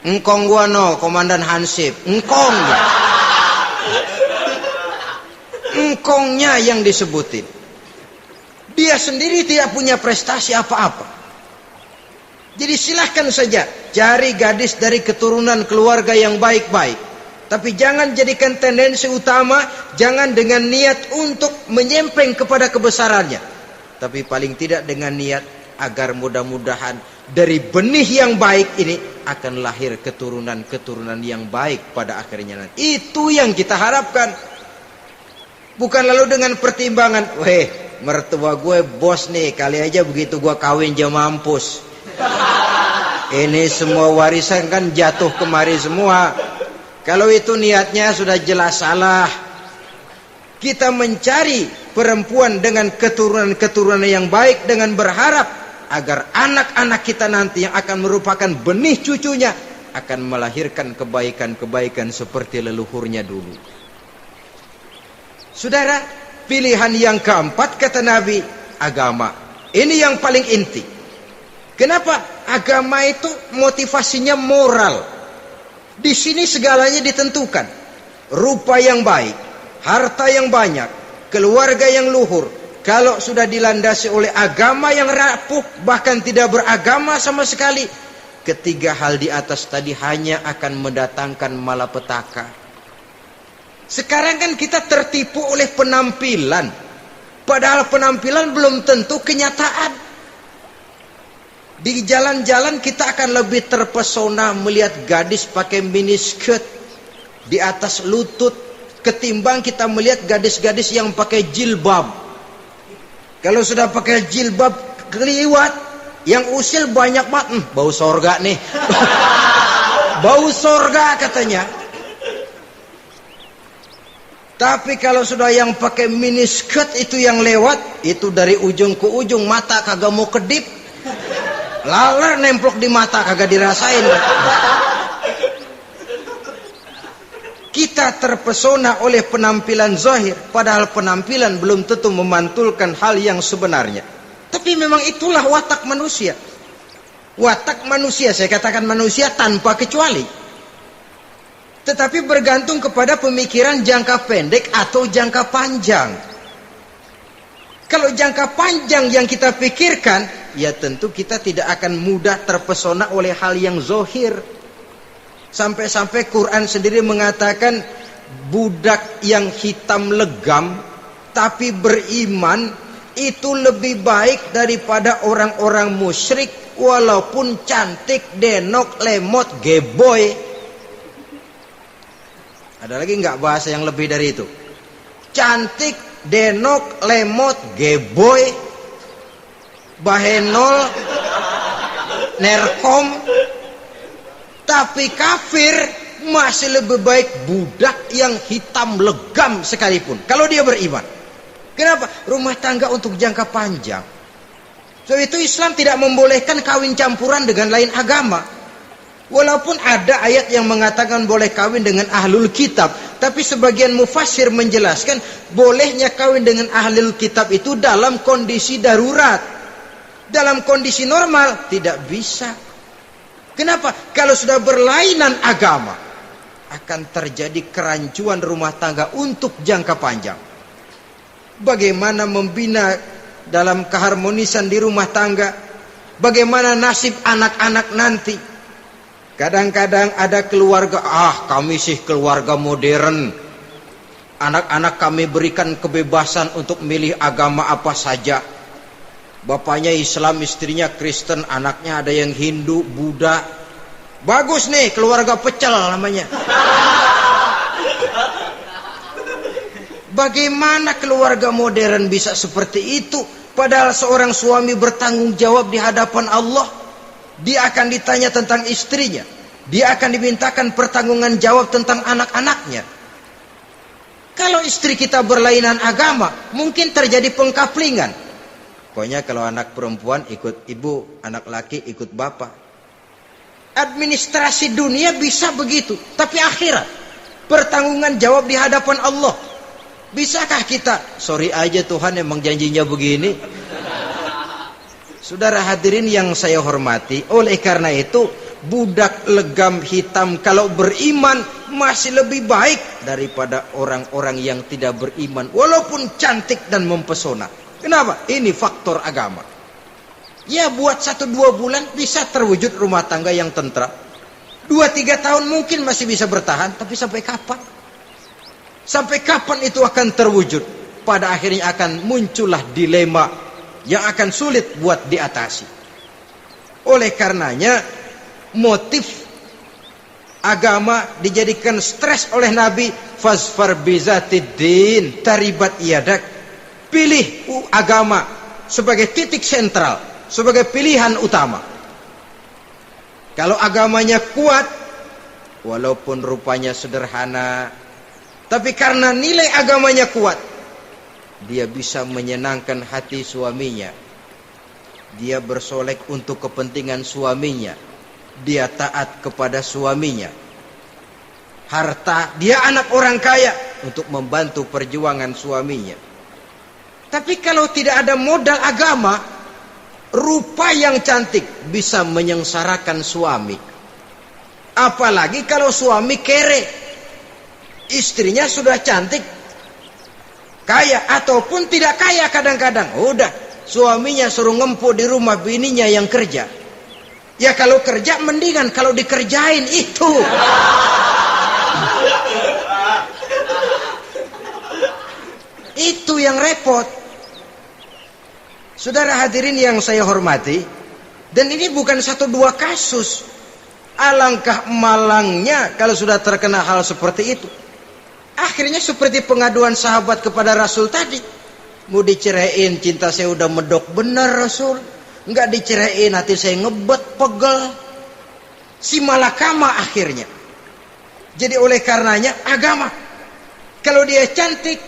Engkong gua no, komandan Hansip. Engkongnya. Engkongnya yang disebutin. Dia sendiri tidak punya prestasi apa-apa. Jadi silahkan saja cari gadis dari keturunan keluarga yang baik-baik. Tapi jangan jadikan tendensi utama, jangan dengan niat untuk menyempeng kepada kebesarannya. Tapi paling tidak dengan niat agar mudah-mudahan dari benih yang baik ini akan lahir keturunan-keturunan yang baik pada akhirnya nanti. Itu yang kita harapkan. Bukan lalu dengan pertimbangan, weh mertua gue bos nih, kali aja begitu gue kawin dia mampus. Ini semua warisan kan jatuh kemari semua. Kalau itu niatnya sudah jelas salah. Kita mencari perempuan dengan keturunan-keturunan yang baik dengan berharap agar anak-anak kita nanti yang akan merupakan benih cucunya akan melahirkan kebaikan-kebaikan seperti leluhurnya dulu. Saudara, pilihan yang keempat kata Nabi, agama. Ini yang paling inti. Kenapa? Agama itu motivasinya moral. Di sini segalanya ditentukan. Rupa yang baik, harta yang banyak, keluarga yang luhur. Kalau sudah dilandasi oleh agama yang rapuh, bahkan tidak beragama sama sekali, ketiga hal di atas tadi hanya akan mendatangkan malapetaka. Sekarang kan kita tertipu oleh penampilan. Padahal penampilan belum tentu kenyataan. Di jalan-jalan kita akan lebih terpesona melihat gadis pakai miniskirt di atas lutut ketimbang kita melihat gadis-gadis yang pakai jilbab. Kalau sudah pakai jilbab keliwat, yang usil banyak banget, bau sorga nih. Bau sorga katanya. Tapi kalau sudah yang pakai miniskirt itu yang lewat, itu dari ujung ke ujung mata kagak mau kedip. Laler nemplok di mata kagak dirasain. Kita terpesona oleh penampilan zahir, padahal penampilan belum tentu memantulkan hal yang sebenarnya. Tapi memang itulah watak manusia. Watak manusia, saya katakan manusia tanpa kecuali. Tetapi bergantung kepada pemikiran jangka pendek atau jangka panjang. Kalau jangka panjang yang kita pikirkan, ya tentu kita tidak akan mudah terpesona oleh hal yang zahir. Sampai-sampai Quran sendiri mengatakan budak yang hitam legam tapi beriman itu lebih baik daripada orang-orang musyrik walaupun cantik, denok, lemot, geboy. Ada lagi nggak bahasa yang lebih dari itu? Cantik, denok, lemot, geboy, bahenol, nerkom. Tapi kafir masih lebih baik budak yang hitam legam sekalipun kalau dia beriman. Kenapa? Rumah tangga untuk jangka panjang. So itu Islam tidak membolehkan kawin campuran dengan lain agama. Walaupun ada ayat yang mengatakan boleh kawin dengan ahlul kitab, tapi sebagian mufassir menjelaskan bolehnya kawin dengan ahlul kitab itu dalam kondisi darurat. Dalam kondisi normal tidak bisa. Kenapa? Kalau sudah berlainan agama, akan terjadi kerancuan rumah tangga untuk jangka panjang. Bagaimana membina dalam keharmonisan di rumah tangga? Bagaimana nasib anak-anak nanti? Kadang-kadang ada keluarga, kami sih keluarga modern. Anak-anak kami berikan kebebasan untuk milih agama apa saja. Bapaknya Islam, istrinya Kristen, anaknya ada yang Hindu, Buddha. Bagus nih, keluarga pecel namanya. Bagaimana keluarga modern bisa seperti itu? Padahal seorang suami bertanggung jawab di hadapan Allah. Dia akan ditanya tentang istrinya. Dia akan dimintakan pertanggungan jawab tentang anak-anaknya. Kalau istri kita berlainan agama, mungkin terjadi pengkaplingan. Pokoknya kalau anak perempuan ikut ibu, anak laki ikut bapak. Administrasi dunia bisa begitu, tapi akhirat pertanggungan jawab di hadapan Allah. Bisakah kita? Sorry aja Tuhan, emang janjinya begini. Saudara hadirin yang saya hormati, oleh karena itu budak legam hitam kalau beriman masih lebih baik daripada orang-orang yang tidak beriman walaupun cantik dan mempesona. Kenapa? Ini faktor agama. Ya buat 1-2 bulan bisa terwujud rumah tangga yang tentram. 2-3 tahun mungkin masih bisa bertahan, tapi sampai kapan? Sampai kapan itu akan terwujud? Pada akhirnya akan muncullah dilema yang akan sulit buat diatasi. Oleh karenanya motif agama dijadikan stres oleh Nabi. Fasfar bizatiddin taribat yadak. Pilih agama sebagai titik sentral, sebagai pilihan utama. Kalau agamanya kuat, walaupun rupanya sederhana, tapi karena nilai agamanya kuat, dia bisa menyenangkan hati suaminya. Dia bersolek untuk kepentingan suaminya. Dia taat kepada suaminya. Harta, dia anak orang kaya untuk membantu perjuangan suaminya. Tapi kalau tidak ada modal agama, rupa yang cantik bisa menyengsarakan suami. Apalagi kalau suami kere, istrinya sudah cantik, kaya ataupun tidak kaya kadang-kadang, udah suaminya suruh ngempuk di rumah, bininya yang kerja. Ya kalau kerja mendingan kalau dikerjain itu. Itu yang repot. Saudara hadirin yang saya hormati, dan ini bukan 1-2 kasus. Alangkah malangnya kalau sudah terkena hal seperti itu. Akhirnya seperti pengaduan sahabat kepada Rasul tadi. Mau diceraiin, cinta saya udah medok benar Rasul. Enggak diceraiin, hati saya ngebet, pegel. Si malakama akhirnya. Jadi oleh karenanya agama. Kalau dia cantik,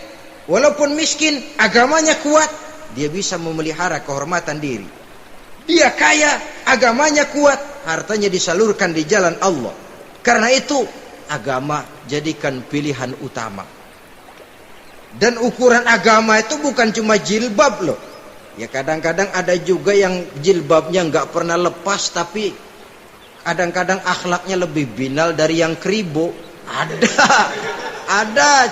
walaupun miskin, agamanya kuat, dia bisa memelihara kehormatan diri. Dia kaya, agamanya kuat, hartanya disalurkan di jalan Allah. Karena itu agama jadikan pilihan utama. Dan ukuran agama itu bukan cuma jilbab loh. Ya kadang-kadang ada juga yang jilbabnya nggak pernah lepas, tapi kadang-kadang akhlaknya lebih binal dari yang kribo. Ada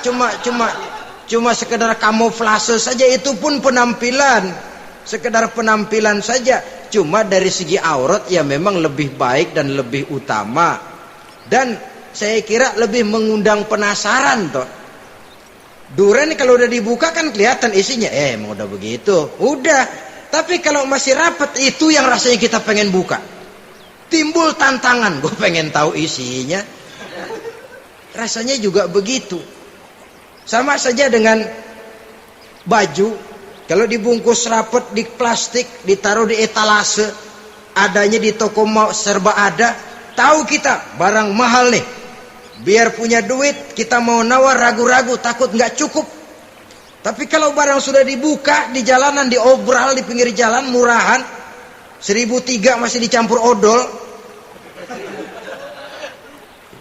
cuma sekedar kamuflase saja, itu pun penampilan, sekedar penampilan saja. Cuma dari segi aurat ya memang lebih baik dan lebih utama, dan saya kira lebih mengundang penasaran toh. Duren kalau udah dibuka kan kelihatan isinya, emang udah begitu, udah. Tapi kalau masih rapat, itu yang rasanya kita pengen buka. Timbul tantangan, gue pengen tahu isinya. Rasanya juga begitu. Sama saja dengan baju, kalau dibungkus rapat di plastik, ditaruh di etalase, adanya di toko mau serba ada, tahu kita barang mahal nih. Biar punya duit, kita mau nawar ragu-ragu, takut nggak cukup. Tapi kalau barang sudah dibuka di jalanan, diobral di pinggir jalan, murahan, 1.003 masih dicampur odol.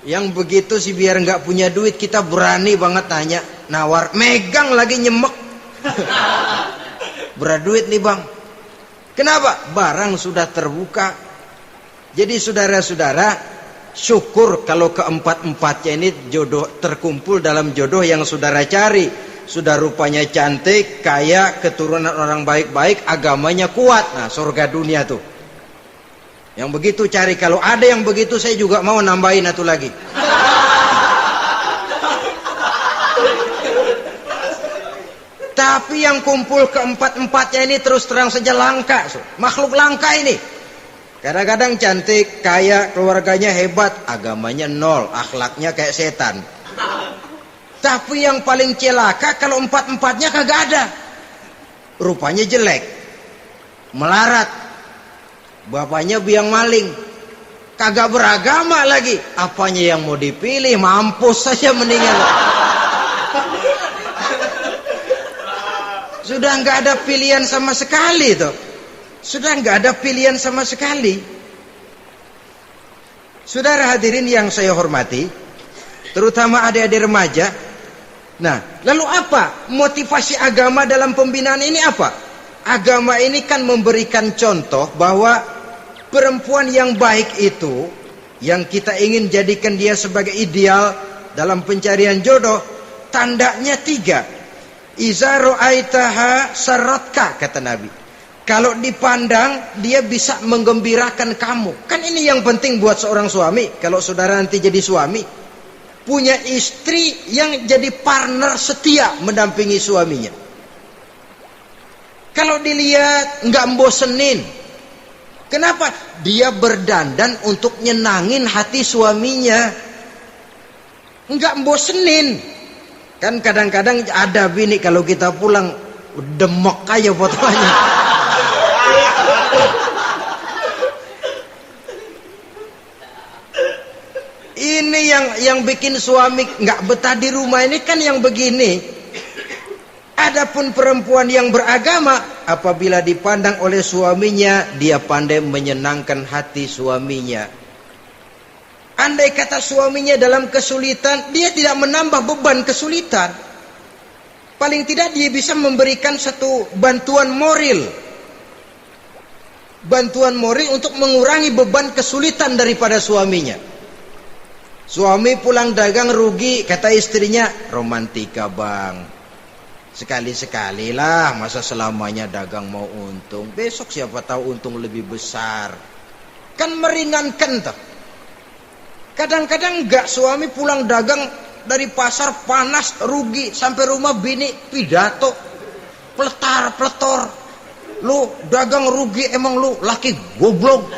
Yang begitu sih biar nggak punya duit, kita berani banget tanya, nawar, megang lagi nyemek. Berat duit nih bang. Kenapa? Barang sudah terbuka. Jadi saudara-saudara, syukur kalau keempat-empatnya ini jodoh terkumpul dalam jodoh yang saudara cari. Sudah rupanya cantik, kaya, keturunan orang baik-baik, agamanya kuat. Nah, surga dunia tuh. Yang begitu cari. Kalau ada yang begitu, saya juga mau nambahin satu lagi. Tapi yang kumpul keempat-empatnya ini terus terang saja langka. Makhluk langka ini. Kadang-kadang cantik, kaya, keluarganya hebat, agamanya nol, akhlaknya kayak setan. Tapi yang paling celaka kalau empat-empatnya kagak ada. Rupanya jelek, melarat, bapaknya biang maling, kagak beragama lagi. Apanya yang mau dipilih? Mampus saja mendingan. Sudah nggak ada pilihan sama sekali tuh. Sudah nggak ada pilihan sama sekali. Saudara hadirin yang saya hormati, terutama adik-adik remaja. Nah, lalu apa motivasi agama dalam pembinaan ini apa? Agama ini kan memberikan contoh bahwa perempuan yang baik itu, yang kita ingin jadikan dia sebagai ideal dalam pencarian jodoh, tandanya 3. Iza ra'aitaha saratka, kata Nabi. Kalau dipandang dia bisa menggembirakan kamu. Kan ini yang penting buat seorang suami. Kalau saudara nanti jadi suami, punya istri yang jadi partner setia mendampingi suaminya. Kalau dilihat nggak bosenin. Kenapa? Dia berdandan untuk nyenangin hati suaminya. Nggak bosenin. Kan kadang-kadang ada bini kalau kita pulang demek aja fotonya. Ini yang bikin suami nggak betah di rumah ini kan yang begini. Adapun perempuan yang beragama, apabila dipandang oleh suaminya, dia pandai menyenangkan hati suaminya. Andai kata suaminya dalam kesulitan, dia tidak menambah beban kesulitan. Paling tidak dia bisa memberikan satu bantuan moral. Bantuan moral untuk mengurangi beban kesulitan daripada suaminya. Suami pulang dagang rugi, kata istrinya, romantika bang. Sekali-sekali lah, masa selamanya dagang mau untung. Besok siapa tahu untung lebih besar. Kan meringankan toh. Kadang-kadang enggak, suami pulang dagang dari pasar panas, rugi, sampai rumah bini pidato, pletar-pletor. Lu dagang rugi, emang lu laki goblok.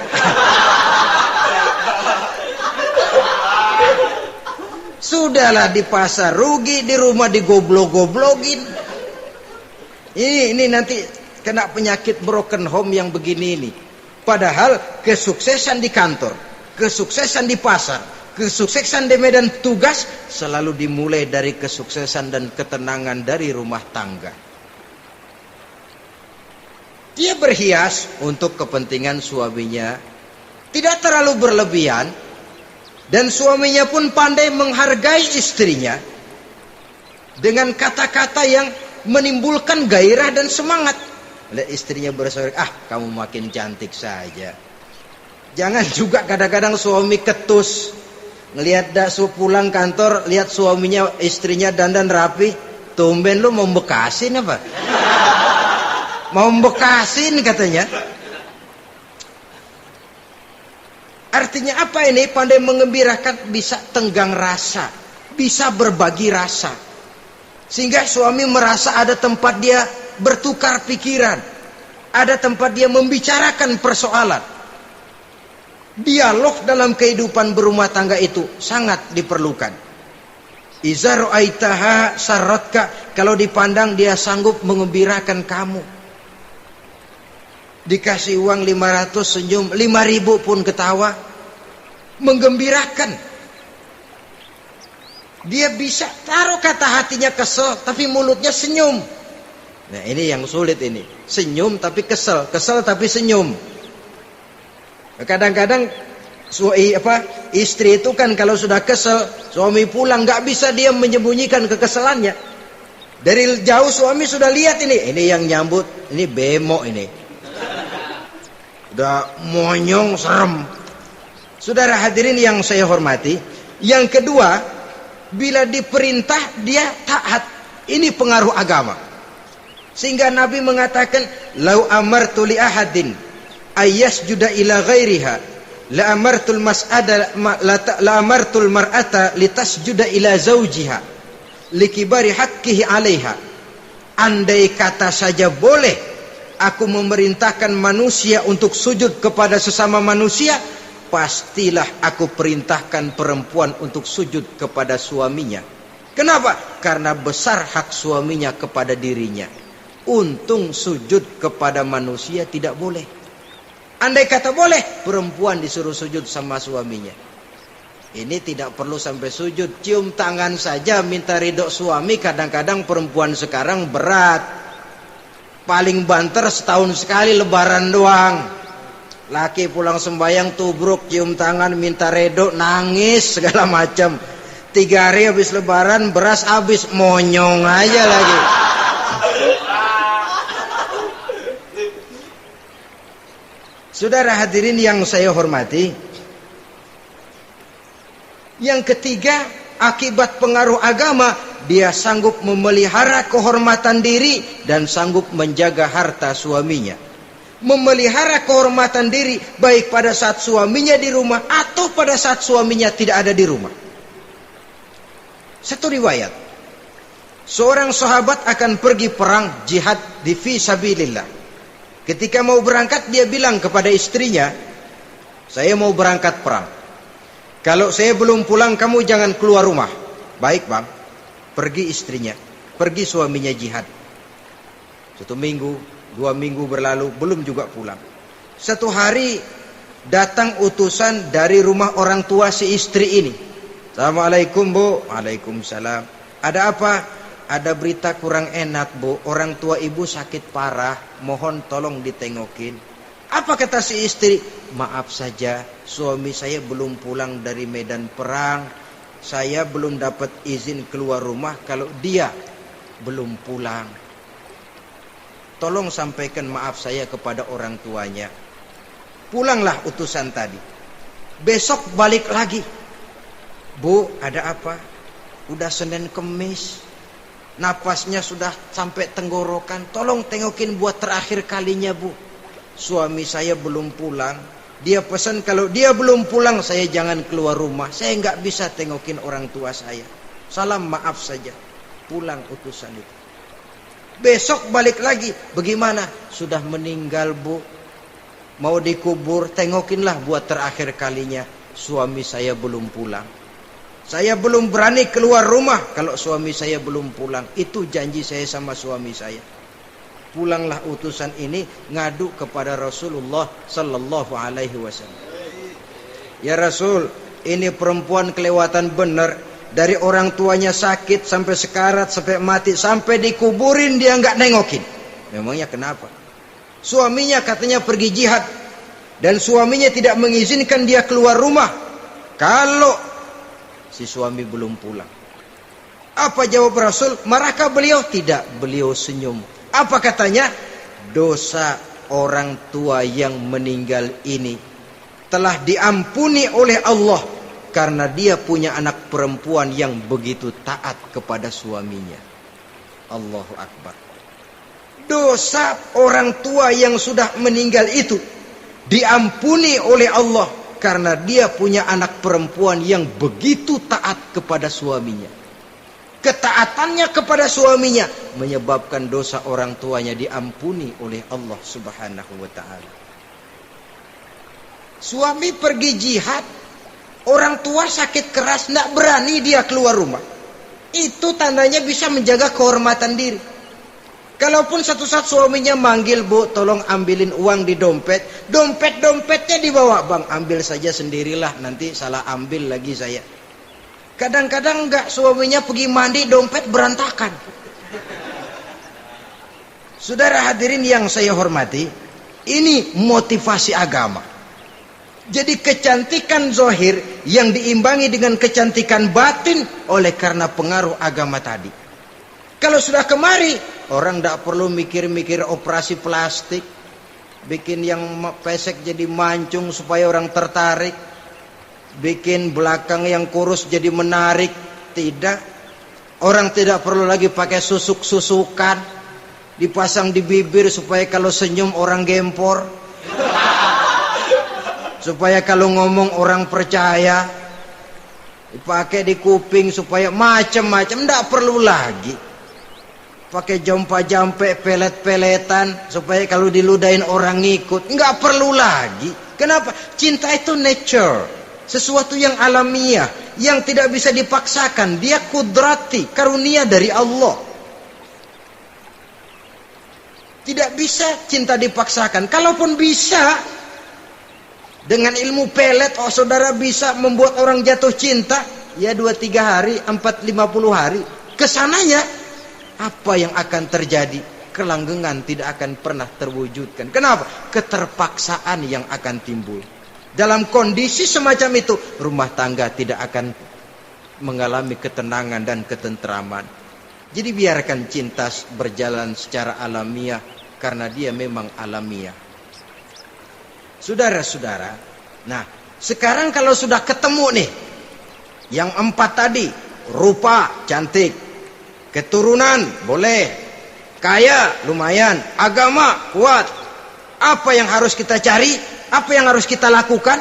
Sudahlah di pasar rugi, di rumah digoblok-goblokin. Ini nanti kena penyakit broken home yang begini ini. Padahal kesuksesan di kantor, kesuksesan di pasar, kesuksesan di medan tugas selalu dimulai dari kesuksesan dan ketenangan dari rumah tangga. Dia berhias untuk kepentingan suaminya, tidak terlalu berlebihan, dan suaminya pun pandai menghargai istrinya dengan kata-kata yang menimbulkan gairah dan semangat. Lihat istrinya bersorak, kamu makin cantik saja. Jangan juga kadang-kadang suami ketus, ngelihat daksu pulang kantor, lihat suaminya, istrinya dandan rapi, tumben lu mau bekasin apa? Mau bekasin katanya. Artinya apa ini? Pandai mengembirakan, bisa tenggang rasa, bisa berbagi rasa. Sehingga suami merasa ada tempat dia bertukar pikiran, ada tempat dia membicarakan persoalan. Dialog dalam kehidupan berumah tangga itu sangat diperlukan. Iza ra'aitaha saratka, kalau dipandang dia sanggup mengembirakan kamu. Dikasih uang 500 senyum, 5.000 pun ketawa, menggembirakan. Dia bisa taruh kata hatinya kesel, tapi mulutnya senyum. Nah ini yang sulit ini. Senyum tapi kesel, kesel tapi senyum. Kadang-kadang istri itu kan kalau sudah kesel, suami pulang nggak bisa dia menyembunyikan kekesalannya. Dari jauh suami sudah lihat ini yang nyambut, ini bemo ini. Udah monyong serem. Saudara hadirin yang saya hormati, yang kedua, bila diperintah dia taat. Ini pengaruh agama. Sehingga Nabi mengatakan, "Lau amartu li ahadin ayyasjuda ila ghairiha, la amartul mar'ata litasjuda ila zawjiha likibari haqqihi 'alaiha." Andai kata saja boleh aku memerintahkan manusia untuk sujud kepada sesama manusia, pastilah aku perintahkan perempuan untuk sujud kepada suaminya. Kenapa? Karena besar hak suaminya kepada dirinya. Untung sujud kepada manusia tidak boleh. Andai kata boleh, perempuan disuruh sujud sama suaminya. Ini tidak perlu sampai sujud, cium tangan saja minta ridho suami. Kadang-kadang perempuan sekarang berat. Paling banter setahun sekali lebaran doang. Laki pulang sembahyang tubruk, cium tangan, minta redo, nangis segala macam. 3 hari habis lebaran beras habis, monyong aja lagi. Saudara hadirin yang saya hormati, yang ketiga, akibat pengaruh agama, dia sanggup memelihara kehormatan diri dan sanggup menjaga harta suaminya. Memelihara kehormatan diri baik pada saat suaminya di rumah atau pada saat suaminya tidak ada di rumah. Satu riwayat, seorang sahabat akan pergi perang jihad di fi sabilillah. Ketika mau berangkat dia bilang kepada istrinya, saya mau berangkat perang. Kalau saya belum pulang kamu jangan keluar rumah. Baik bang. Pergi istrinya, pergi suaminya jihad. 1 minggu, 2 minggu berlalu, belum juga pulang. Satu hari datang utusan dari rumah orang tua si istri ini. Assalamualaikum bu. Waalaikumsalam. Ada apa? Ada berita kurang enak bu. Orang tua ibu sakit parah. Mohon tolong ditengokin. Apa kata si istri? Maaf saja, suami saya belum pulang dari medan perang. Saya belum dapat izin keluar rumah kalau dia belum pulang. Tolong sampaikan maaf saya kepada orang tuanya. Pulanglah utusan tadi. Besok balik lagi. Bu, ada apa? Udah Senin Kemis. Napasnya sudah sampai tenggorokan. Tolong tengokin buat terakhir kalinya bu. Suami saya belum pulang. Dia pesan kalau dia belum pulang saya jangan keluar rumah. Saya nggak bisa tengokin orang tua saya. Salam maaf saja. Pulang utusan itu. Besok balik lagi. Bagaimana? Sudah meninggal bu. Mau dikubur. Tengokinlah buat terakhir kalinya. Suami saya belum pulang. Saya belum berani keluar rumah kalau suami saya belum pulang. Itu janji saya sama suami saya. Pulanglah utusan ini ngadu kepada Rasulullah sallallahu alaihi wasallam. Ya Rasul, ini perempuan kelewatan benar. Dari orang tuanya sakit sampai sekarat, sampai mati, sampai dikuburin dia nggak nengokin. Memangnya kenapa? Suaminya katanya pergi jihad dan suaminya tidak mengizinkan dia keluar rumah kalau si suami belum pulang. Apa jawab Rasul? Marahkah beliau? Tidak, beliau senyum. Apa katanya? Dosa orang tua yang meninggal ini telah diampuni oleh Allah karena dia punya anak perempuan yang begitu taat kepada suaminya. Allahu Akbar. Dosa orang tua yang sudah meninggal itu diampuni oleh Allah karena dia punya anak perempuan yang begitu taat kepada suaminya. Ketaatannya kepada suaminya menyebabkan dosa orang tuanya diampuni oleh Allah Subhanahu wa taala. Suami pergi jihad, orang tua sakit keras, tidak berani dia keluar rumah. Itu tandanya bisa menjaga kehormatan diri. Kalaupun satu saat suaminya manggil, bu tolong ambilin uang di dompet. Dompetnya dibawa, bang ambil saja sendirilah, nanti salah ambil lagi saya. Kadang-kadang enggak, suaminya pergi mandi, dompet berantakan. Saudara hadirin yang saya hormati, ini motivasi agama. Jadi kecantikan zahir yang diimbangi dengan kecantikan batin oleh karena pengaruh agama tadi. Kalau sudah kemari, orang tidak perlu mikir-mikir operasi plastik, bikin yang pesek jadi mancung supaya orang tertarik, bikin belakang yang kurus jadi menarik. Tidak. Orang tidak perlu lagi pakai susuk-susukan, dipasang di bibir supaya kalau senyum orang gempor, supaya kalau ngomong orang percaya, dipakai di kuping supaya macam-macam. Tidak perlu lagi pakai jompa-jampe, pelet-peletan supaya kalau diludahin orang ngikut. Nggak perlu lagi. Kenapa? Cinta itu nature, sesuatu yang alamiah, yang tidak bisa dipaksakan. Dia kudrati, karunia dari Allah. Tidak bisa cinta dipaksakan. Kalaupun bisa, dengan ilmu pelet, oh saudara bisa membuat orang jatuh cinta, ya 2-3 hari, 4-50 hari. Kesananya, apa yang akan terjadi? kelanggengan tidak akan pernah terwujudkan. Kenapa? Keterpaksaan yang akan timbul. Dalam kondisi semacam itu, rumah tangga tidak akan mengalami ketenangan dan ketentraman. Jadi biarkan cinta berjalan secara alamiah, karena dia memang alamiah. Saudara-saudara, nah sekarang kalau sudah ketemu nih, yang 4 tadi, rupa cantik, keturunan boleh, kaya lumayan, agama kuat. Apa yang harus kita cari? Apa yang harus kita lakukan?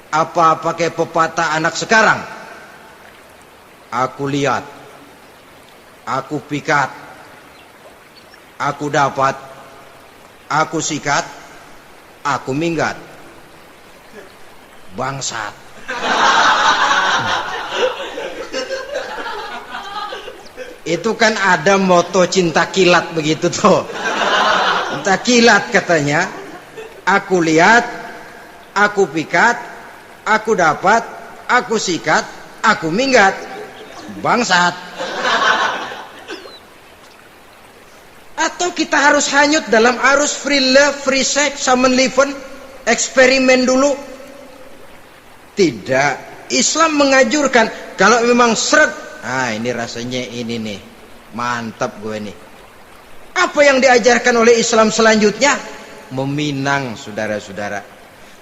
Apa pakai pepatah anak sekarang? Aku lihat, aku pikat, aku dapat, aku sikat, aku minggat. Bangsat. Itu kan ada moto cinta kilat begitu tuh. Cinta kilat katanya. Aku lihat, aku pikat, aku dapat, aku sikat, aku minggat. Bangsat. Atau kita harus hanyut dalam arus free love, free sex, samenleven, eksperimen dulu? Tidak. Islam mengajurkan kalau memang seret, ini rasanya ini nih, mantap gue nih. Apa yang diajarkan oleh Islam selanjutnya? Meminang, saudara-saudara.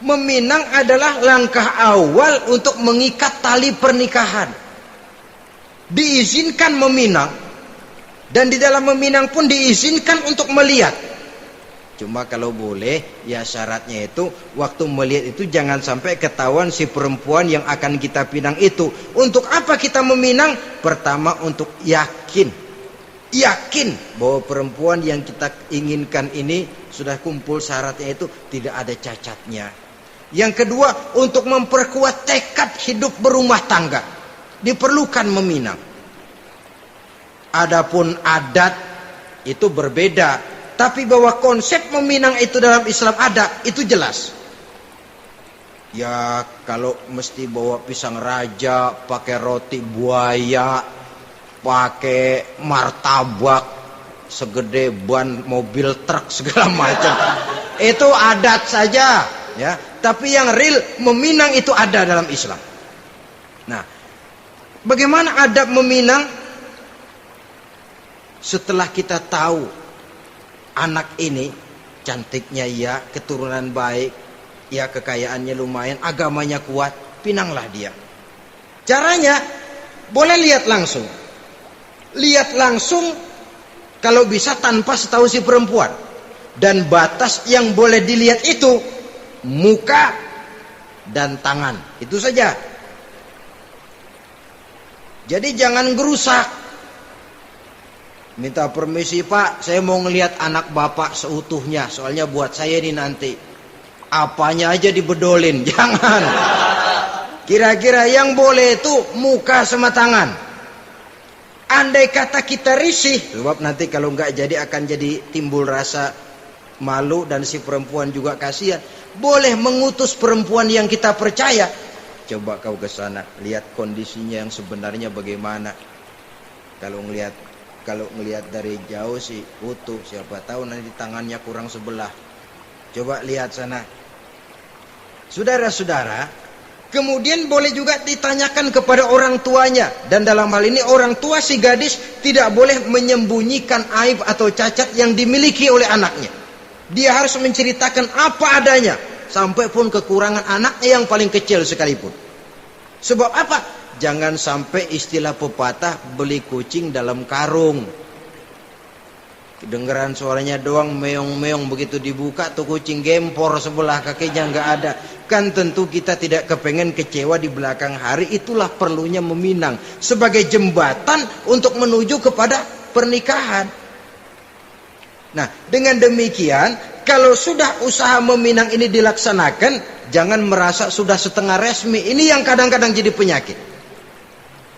Meminang adalah langkah awal untuk mengikat tali pernikahan. Diizinkan meminang, dan di dalam meminang pun diizinkan untuk melihat. Cuma kalau boleh, ya syaratnya itu waktu melihat itu jangan sampai ketahuan si perempuan yang akan kita pinang itu. Untuk apa kita meminang? Pertama, untuk yakin bahwa perempuan yang kita inginkan ini sudah kumpul syaratnya itu, tidak ada cacatnya. Yang kedua, untuk memperkuat tekad hidup berumah tangga, diperlukan meminang. Adapun adat itu berbeda, tapi bahwa konsep meminang itu dalam Islam ada, itu jelas. Ya kalau mesti bawa pisang raja, pakai roti buaya, pakai martabak segede ban mobil truk segala macam, itu adat saja ya. Tapi yang real meminang itu ada dalam Islam. Nah, bagaimana adab meminang? Setelah kita tahu anak ini cantiknya ya, keturunan baik ya, kekayaannya lumayan, agamanya kuat, pinanglah dia. Caranya boleh lihat langsung. Lihat langsung kalau bisa tanpa setahu si perempuan. Dan batas yang boleh dilihat itu muka dan tangan. Itu saja. Jadi jangan gerusak. Minta permisi Pak, saya mau ngelihat anak Bapak seutuhnya. Soalnya buat saya ini nanti. Apanya aja dibedolin. Jangan. Kira-kira yang boleh itu muka sama tangan. Andai kata kita risih, sebab nanti kalau nggak jadi akan jadi timbul rasa malu dan si perempuan juga kasihan. Boleh mengutus perempuan yang kita percaya. Coba kau ke sana, lihat kondisinya yang sebenarnya bagaimana. Kalau ngelihat dari jauh sih utuh, siapa tahu nanti tangannya kurang sebelah. Coba lihat sana. Saudara-saudara, kemudian boleh juga ditanyakan kepada orang tuanya. Dan dalam hal ini orang tua si gadis tidak boleh menyembunyikan aib atau cacat yang dimiliki oleh anaknya. Dia harus menceritakan apa adanya, sampai pun kekurangan anaknya yang paling kecil sekalipun. Sebab apa? Jangan sampai istilah pepatah beli kucing dalam karung. Kedengeran suaranya doang meong-meong, begitu dibuka tuh kucing gempor sebelah kakinya nggak ada. Kan tentu kita tidak kepengen kecewa di belakang hari. Itulah perlunya meminang sebagai jembatan untuk menuju kepada pernikahan. Nah, dengan demikian kalau sudah usaha meminang ini dilaksanakan, jangan merasa sudah setengah resmi. Ini yang kadang-kadang jadi penyakit.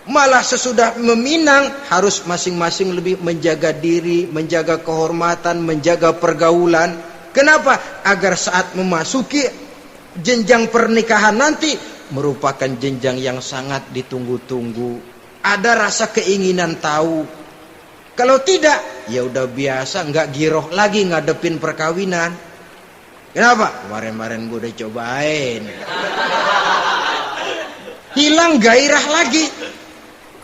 Malah sesudah meminang harus masing-masing lebih menjaga diri, menjaga kehormatan, menjaga pergaulan. Kenapa? Agar saat memasuki jenjang pernikahan nanti merupakan jenjang yang sangat ditunggu-tunggu. Ada rasa keinginan tahu Kalau tidak, ya udah biasa, nggak giroh lagi ngadepin perkawinan. Kenapa? Kemarin-kemarin gue udah cobain. Hilang gairah lagi.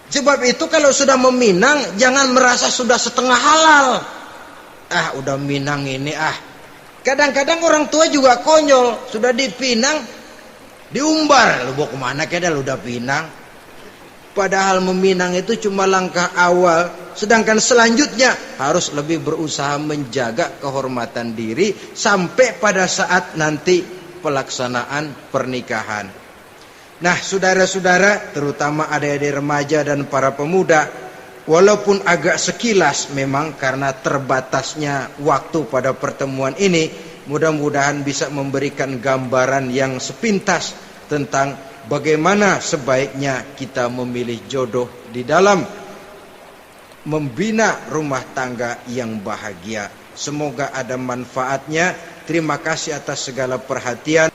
Sebab itu kalau sudah meminang, jangan merasa sudah setengah halal. Udah minang ini Kadang-kadang orang tua juga konyol. Sudah dipinang, diumbar. Lu mau kemana keda lu udah pinang? Padahal meminang itu cuma langkah awal. Sedangkan selanjutnya harus lebih berusaha menjaga kehormatan diri sampai pada saat nanti pelaksanaan pernikahan. Nah, saudara-saudara, terutama adik-adik remaja dan para pemuda, walaupun agak sekilas memang karena terbatasnya waktu pada pertemuan ini, mudah-mudahan bisa memberikan gambaran yang sepintas tentang bagaimana sebaiknya kita memilih jodoh di dalam membina rumah tangga yang bahagia. Semoga ada manfaatnya. Terima kasih atas segala perhatian.